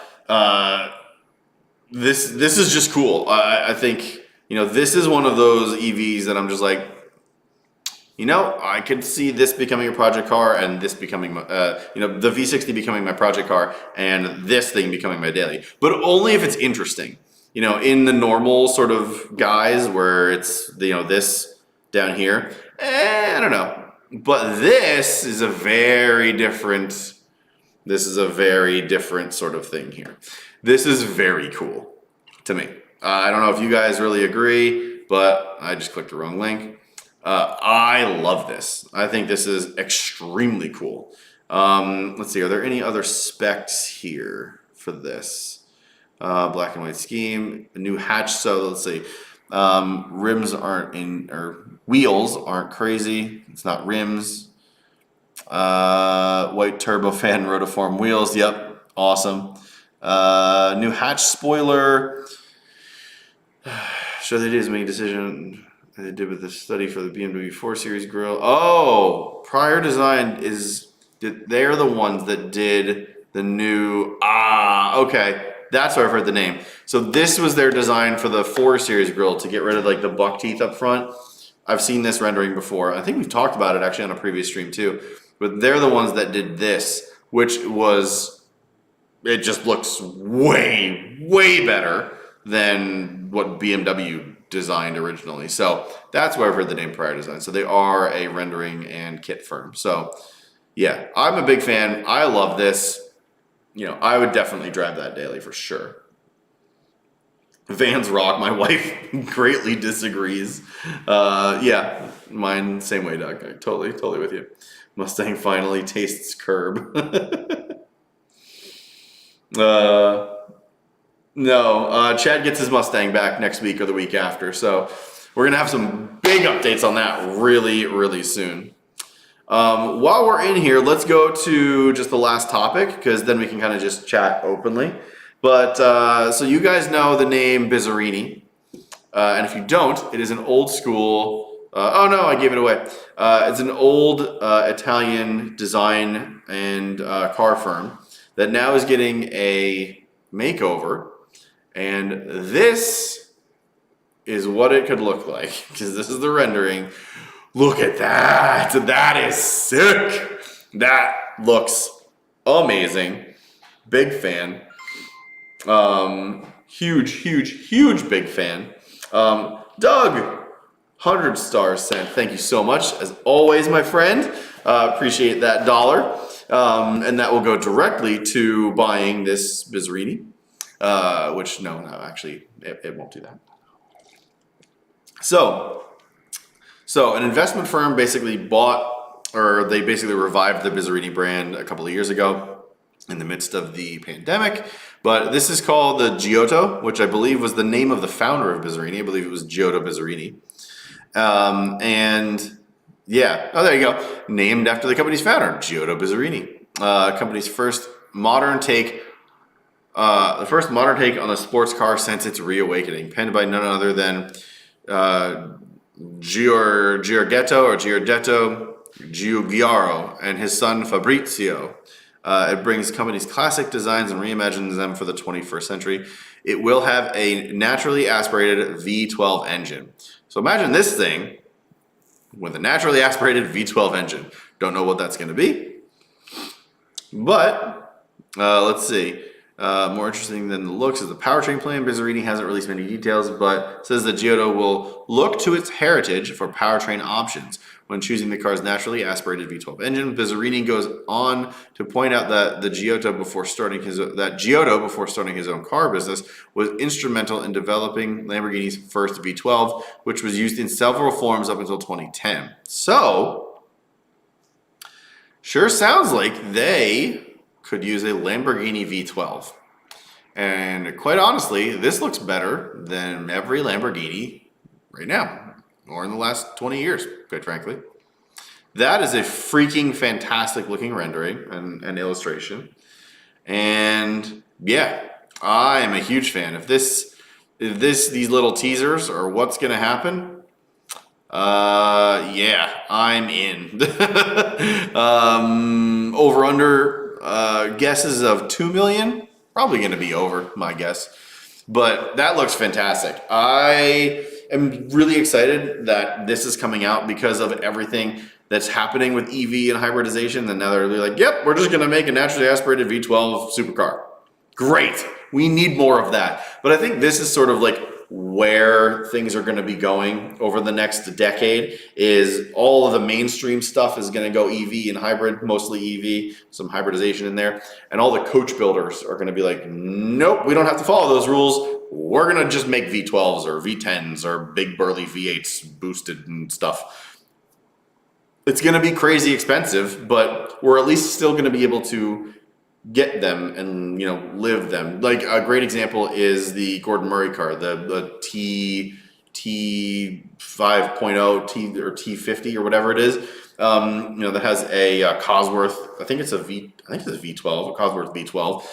A: this is just cool. I think, this is one of those EVs that I'm just like, I could see this becoming a project car, and this becoming, the V60 becoming my project car, and this thing becoming my daily. But only if it's interesting. In the normal sort of guise where it's, this down here, I don't know. But this is a very different sort of thing here. This is very cool to me. I don't know if you guys really agree, but I just clicked the wrong link. I love this. I think this is extremely cool. Let's see, are there any other specs here for this? Black and white scheme, a new hatch. So let's see. Rims aren't or wheels aren't crazy. It's not rims. White turbofan rotiform wheels. Yep. Awesome. New hatch spoiler. Sure, they did as many decisions they did with the study for the BMW 4 Series grille. Oh, prior design they're the ones that did the new, okay. That's where I've heard the name. So this was their design for the 4 Series grille to get rid of like the buck teeth up front. I've seen this rendering before. I think we've talked about it actually on a previous stream too. But they're the ones that did this, which it just looks way, way better than what BMW designed originally. So that's where I've heard the name prior design. So they are a rendering and kit firm. So yeah, I'm a big fan. I love this. I would definitely drive that daily for sure. Vans rock. My wife greatly disagrees. Yeah, mine same way, Doug. Totally with you. Mustang finally tastes curb. No, Chad gets his Mustang back next week or the week after. So we're going to have some big updates on that really, really soon. While we're in here, let's go to just the last topic, because then we can kind of just chat openly. But so you guys know the name Bizzarini. And if you don't, it is an old school, oh no, I gave it away. It's an old Italian design and car firm that now is getting a makeover. And this is what it could look like, because this is the rendering. Look at that. That is sick. That looks amazing. Big fan. Huge big fan. Doug, 100 stars sent. Thank you so much. As always, my friend. Appreciate that dollar. And that will go directly to buying this Bizzarini. Which, no, actually, it won't do that. So an investment firm basically they basically revived the Bizzarini brand a couple of years ago in the midst of the pandemic. But this is called the Giotto, which I believe was the name of the founder of Bizzarini. I believe it was Giotto Bizzarini. And yeah, there you go. Named after the company's founder, Giotto Bizzarini. Company's first modern take on a sports car since its reawakening, penned by none other than Giugiaro and his son Fabrizio. It brings company's classic designs and reimagines them for the 21st century. It will have a naturally aspirated V12 engine. So imagine this thing with a naturally aspirated V12 engine. Don't know what that's going to be. But let's see. More interesting than the looks is the powertrain plan. Bizzarini hasn't released many details, but says that Giotto will look to its heritage for powertrain options when choosing the car's naturally aspirated V12 engine. Bizzarini goes on to point out that Giotto, before starting his own car business, was instrumental in developing Lamborghini's first V12, which was used in several forms up until 2010. So, sure sounds like they could use a Lamborghini V12. And quite honestly, this looks better than every Lamborghini right now, or in the last 20 years, quite frankly. That is a freaking fantastic looking rendering and illustration. And yeah, I am a huge fan. If these little teasers are what's gonna happen, yeah, I'm in. Over under guesses of 2 million, probably going to be over, my guess. But that looks fantastic. I am really excited that this is coming out because of everything that's happening with EV and hybridization. And now they're really like, yep, we're just going to make a naturally aspirated V12 supercar. Great. We need more of that. But I think this is sort of like where things are going to be going over the next decade. Is all of the mainstream stuff is going to go EV and hybrid, mostly EV, some hybridization in there, and all the coach builders are going to be like, nope, we don't have to follow those rules. We're going to just make V12s or V10s or big burly V8s boosted and stuff. It's going to be crazy expensive, but we're at least still going to be able to get them and, you know, live them. Like a great example is the Gordon Murray car, the T 5.0 T or T50 or whatever it is. You know, that has a Cosworth. I think it's a V12, a Cosworth V12.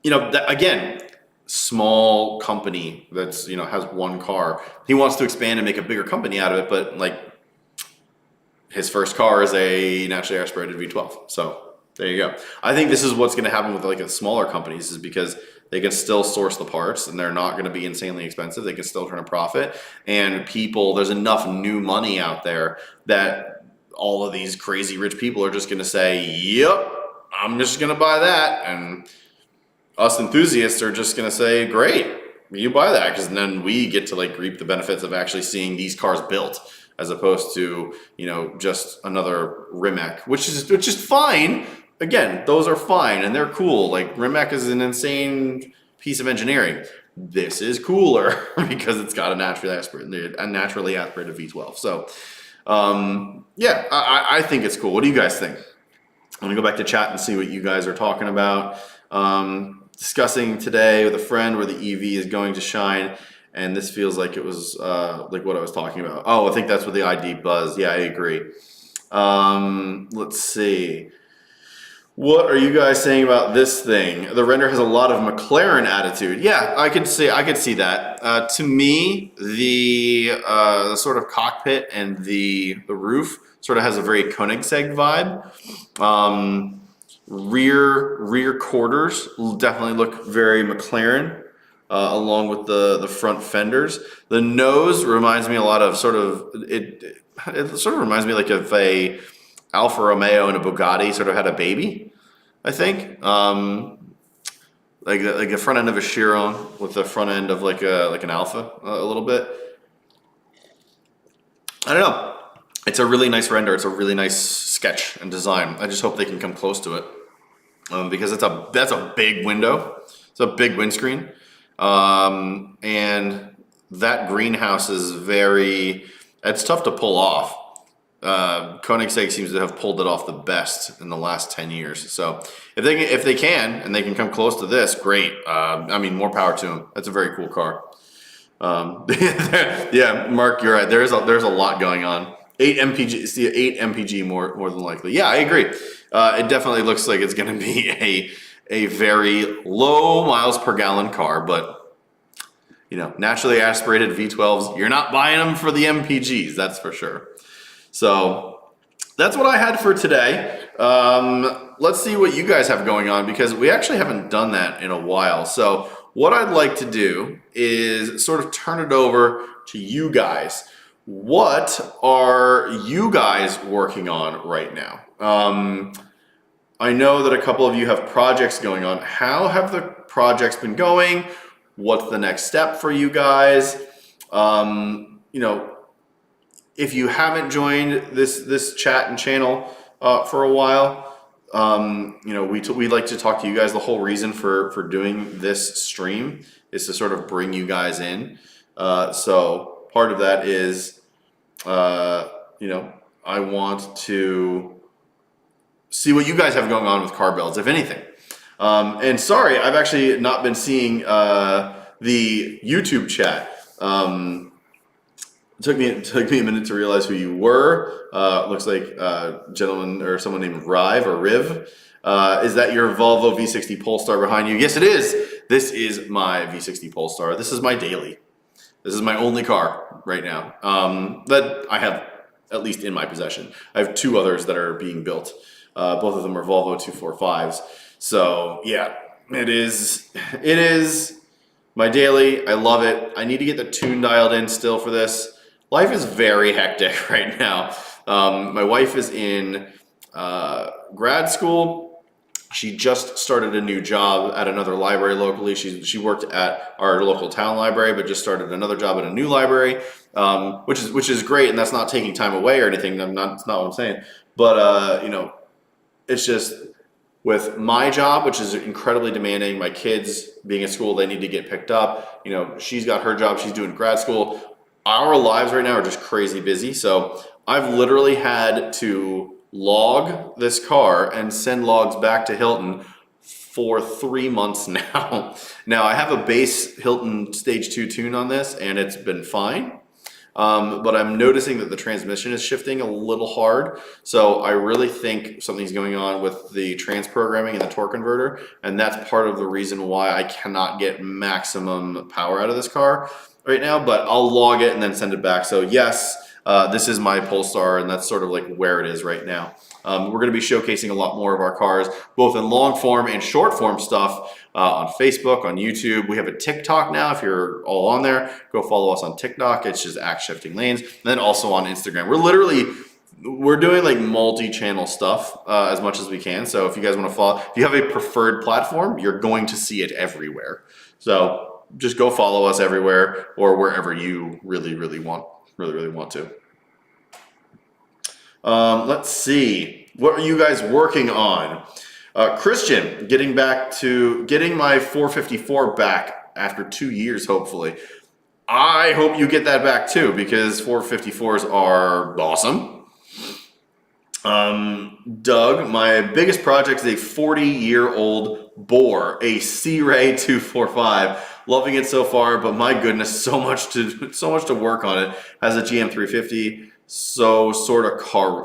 A: You know, that, again, small company that's, you know, has one car. He wants to expand and make a bigger company out of it, but like his first car is a naturally aspirated V12. So there you go. I think this is what's going to happen with like the smaller companies, is because they can still source the parts and they're not going to be insanely expensive. They can still turn a profit, and there's enough new money out there that all of these crazy rich people are just going to say, yep, I'm just going to buy that. And us enthusiasts are just going to say, great, you buy that, because then we get to like reap the benefits of actually seeing these cars built, as opposed to, you know, just another Rimac, which is fine. Again, those are fine and they're cool. Like Rimac is an insane piece of engineering. This is cooler because it's got a naturally aspirated V12. So, yeah, I think it's cool. What do you guys think? I'm gonna go back to chat and see what you guys are talking about. Discussing today with a friend where the EV is going to shine, and this feels like it was like what I was talking about. Oh, I think that's what the ID Buzz. Yeah, I agree. Let's see. What are you guys saying about this thing? The render has a lot of McLaren attitude. Yeah, I could see that. To me, the sort of cockpit and the roof sort of has a very Koenigsegg vibe. Rear quarters definitely look very McLaren, along with the front fenders. The nose reminds me a lot of it sort of reminds me like of a Alfa Romeo and a Bugatti sort of had a baby, I think. Like the front end of a Chiron with the front end of like an Alfa a little bit. I don't know. It's a really nice render. It's a really nice sketch and design. I just hope they can come close to it, because that's a big window. It's a big windscreen, and that greenhouse is it's tough to pull off. Koenigsegg seems to have pulled it off the best in the last 10 years. So if they can and they can come close to this, great. I mean, more power to them. That's a very cool car. Yeah, Mark, you're right. There's a lot going on. 8 MPG more than likely. Yeah, I agree. It definitely looks like it's going to be a very low miles per gallon car, but you know, naturally aspirated V12s, you're not buying them for the MPGs, that's for sure. So that's what I had for today. Let's see what you guys have going on, because we actually haven't done that in a while. So what I'd like to do is sort of turn it over to you guys. What are you guys working on right now? I know that a couple of you have projects going on. How have the projects been going? What's the next step for you guys? You know, if you haven't joined this chat and channel for a while, you know, we like to talk to you guys. The whole reason for doing this stream is to sort of bring you guys in. So part of that is, you know, I want to see what you guys have going on with car builds, if anything. And sorry, I've actually not been seeing the YouTube chat. It took me a minute to realize who you were. Looks like a gentleman or someone named Riv. Is that your Volvo V60 Polestar behind you? Yes, it is. This is my V60 Polestar. This is my daily. This is my only car right now that I have, at least in my possession. I have two others that are being built. Both of them are Volvo 245s. So yeah, it is my daily. I love it. I need to get the tune dialed in still for this. Life is very hectic right now. My wife is in grad school. She just started a new job at another library locally. She worked at our local town library, but just started another job at a new library, which is great, and that's not taking time away or anything. That's not what I'm saying. But you know, it's just with my job, which is incredibly demanding. My kids being at school, they need to get picked up. You know, she's got her job. She's doing grad school. Our lives right now are just crazy busy. So I've literally had to log this car and send logs back to Hilton for 3 months now. Now I have a base Hilton Stage 2 tune on this and it's been fine. But I'm noticing that the transmission is shifting a little hard. So I really think something's going on with the trans programming and the torque converter. And that's part of the reason why I cannot get maximum power out of this car right now, but I'll log it and then send it back. So yes, this is my Polestar and that's sort of like where it is right now. We're going to be showcasing a lot more of our cars, both in long form and short form stuff on Facebook, on YouTube. We have a TikTok now. If you're all on there, go follow us on TikTok. It's just Shifting Lanes. And then also on Instagram. We're doing like multi-channel stuff as much as we can. So if you guys want to follow, if you have a preferred platform, you're going to see it everywhere. So just go follow us everywhere or wherever you really want to. Let's see. What are you guys working on? Christian, getting my 454 back after 2 years, hopefully. I hope you get that back too, because 454s are awesome. Doug, my biggest project is a 40-year-old Boar, a C-Ray 245. Loving it so far, but my goodness, so much to work on it. Has a GM 350. So sort of car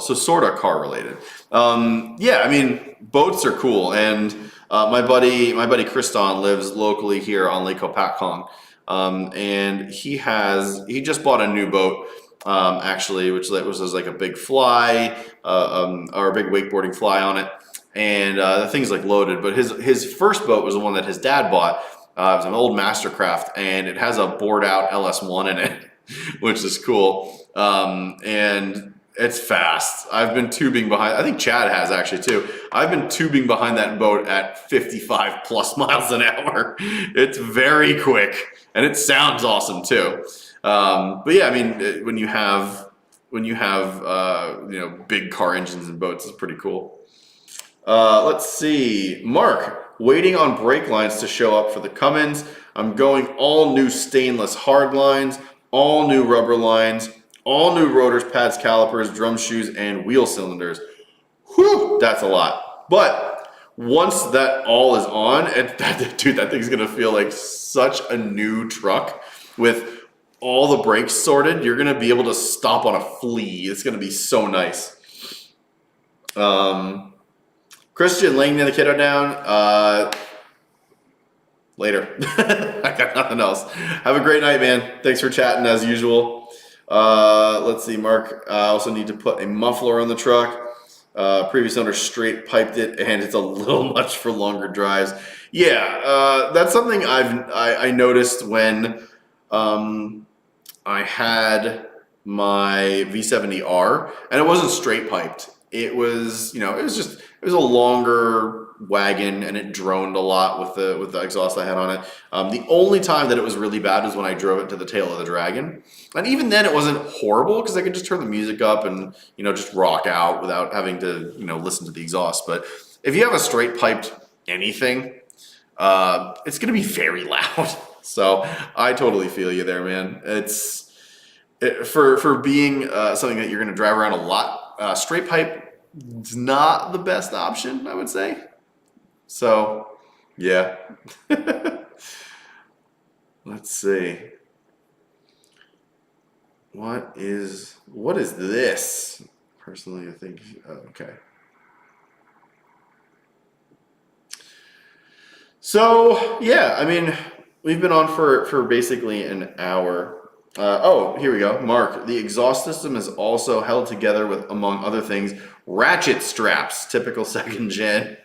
A: related. Yeah, I mean, boats are cool. And my buddy Kriston lives locally here on Lake Hopatcong. And he just bought a new boat, actually, which was like a big fly, or a big wakeboarding fly on it. And the thing's like loaded, but his first boat was the one that his dad bought. It was an old Mastercraft and it has a bored out LS1 in it, which is cool. And it's fast. I've been tubing behind, I think Chad has actually too. I've been tubing behind that boat at 55 plus miles an hour. It's very quick and it sounds awesome too. But yeah, I mean, when you have, you know, big car engines and boats, it's pretty cool. Let's see, Mark, waiting on brake lines to show up for the Cummins. I'm going all new stainless hard lines, all new rubber lines, all new rotors, pads, calipers, drum shoes, and wheel cylinders. Whew, that's a lot. But once that all is on, dude, that thing's gonna feel like such a new truck with all the brakes sorted. You're gonna be able to stop on a flea. It's gonna be so nice. Christian, laying the kiddo down. Later. I got nothing else. Have a great night, man. Thanks for chatting as usual. Let's see, Mark. I also need to put a muffler on the truck. Previous owner straight piped it and it's a little much for longer drives. Yeah, that's something I noticed when I had my V70R and it wasn't straight piped. It was, you know, it it was a longer wagon and it droned a lot with the exhaust I had on it. The only time that it was really bad was when I drove it to the tail of the Dragon. And even then it wasn't horrible because I could just turn the music up and, just rock out without having to, listen to the exhaust. But if you have a straight piped anything, it's going to be very loud. So I totally feel you there, man. For being something that you're going to drive around a lot, straight pipe is not the best option, I would say. So, yeah. Let's see. What is this? Personally, I think, okay. So, yeah, I mean, we've been on for basically an hour. Oh, here we go. Mark, the exhaust system is also held together with, among other things, ratchet straps. Typical second gen.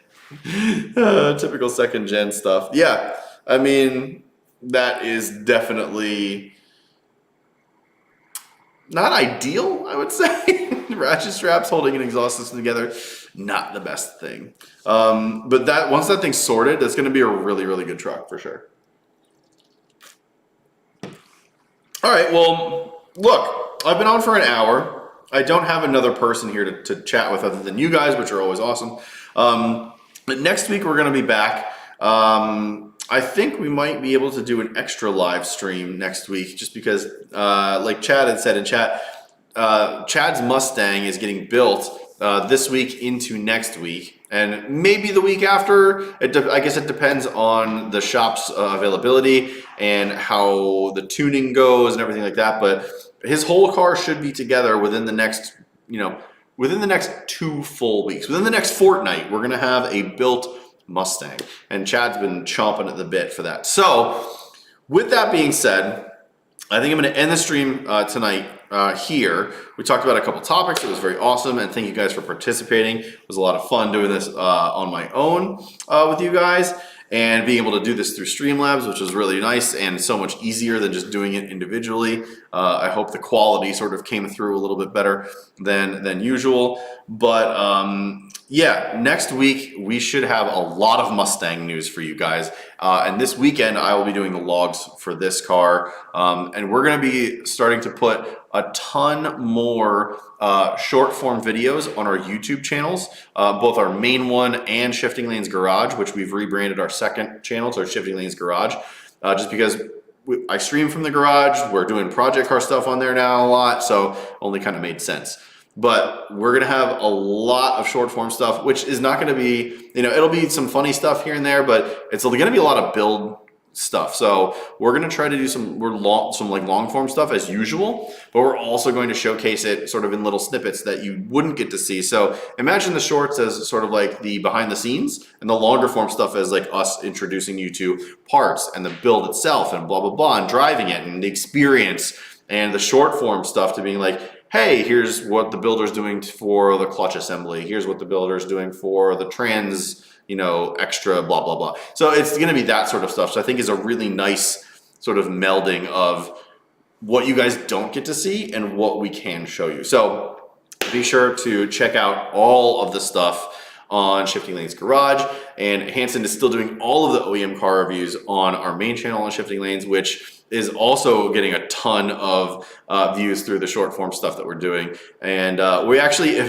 A: Typical second gen stuff. Yeah, I mean, that is definitely not ideal, I would say. Ratchet straps holding an exhaust system together, not the best thing. But once that thing's sorted, that's going to be a really, really good truck for sure. All right, well, look, I've been on for an hour. I don't have another person here to chat with other than you guys, which are always awesome. But next week we're going to be back. I think we might be able to do an extra live stream next week just because, like Chad had said in chat, Chad's Mustang is getting built this week into next week. And maybe the week after. I guess it depends on the shop's availability and how the tuning goes and everything like that. But his whole car should be together within the next, within the next 2 full weeks. Within the next fortnight, we're going to have a built Mustang. And Chad's been chomping at the bit for that. So with that being said, I think I'm going to end the stream tonight here. We talked about a couple topics. It was very awesome, and thank you guys for participating. It was a lot of fun doing this on my own with you guys, and being able to do this through Streamlabs, which is really nice and so much easier than just doing it individually. I hope the quality sort of came through a little bit better than usual. But yeah, next week we should have a lot of Mustang news for you guys. And this weekend I will be doing the logs for this car. And we're going to be starting to put a ton more short form videos on our YouTube channels, both our main one and Shifting Lanes Garage, which we've rebranded our second channel to our Shifting Lanes Garage, just because I stream from the garage. We're doing project car stuff on there now a lot, so only kind of made sense. But we're going to have a lot of short form stuff, which is not going to be, it'll be some funny stuff here and there, but it's going to be a lot of build stuff. So we're going to try to do some long form stuff as usual, but we're also going to showcase it sort of in little snippets that you wouldn't get to see. So imagine the shorts as sort of like the behind the scenes, and the longer form stuff as like us introducing you to parts and the build itself and blah, blah, blah, and driving it and the experience, and the short form stuff to being like, hey, here's what the builder's doing for the clutch assembly. Here's what the builder's doing for the trans, extra blah, blah, blah. So it's going to be that sort of stuff. So I think is a really nice sort of melding of what you guys don't get to see and what we can show you. So be sure to check out all of the stuff on Shifting Lanes Garage. And Hanson is still doing all of the OEM car reviews on our main channel on Shifting Lanes, which is also getting a ton of views through the short form stuff that we're doing. And we actually, I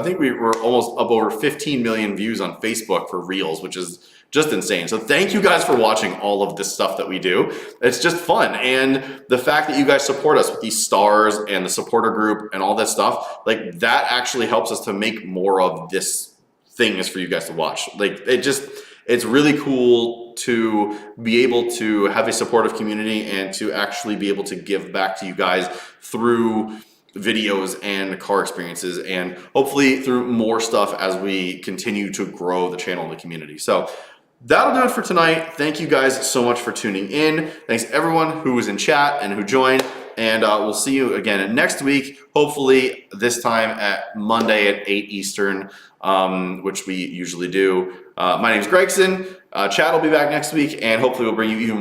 A: think we were almost up over 15 million views on Facebook for Reels, which is just insane. So thank you guys for watching all of this stuff that we do. It's just fun. And the fact that you guys support us with these stars and the supporter group and all this stuff, like that actually helps us to make more of this things for you guys to watch. Like it's really cool to be able to have a supportive community and to actually be able to give back to you guys through videos and car experiences, and hopefully through more stuff as we continue to grow the channel and the community. So that'll do it for tonight. Thank you guys so much for tuning in. Thanks everyone who was in chat and who joined. And we'll see you again next week, hopefully this time at Monday at 8 Eastern, which we usually do. My name is Gregson. Chad will be back next week, and hopefully we'll bring you even more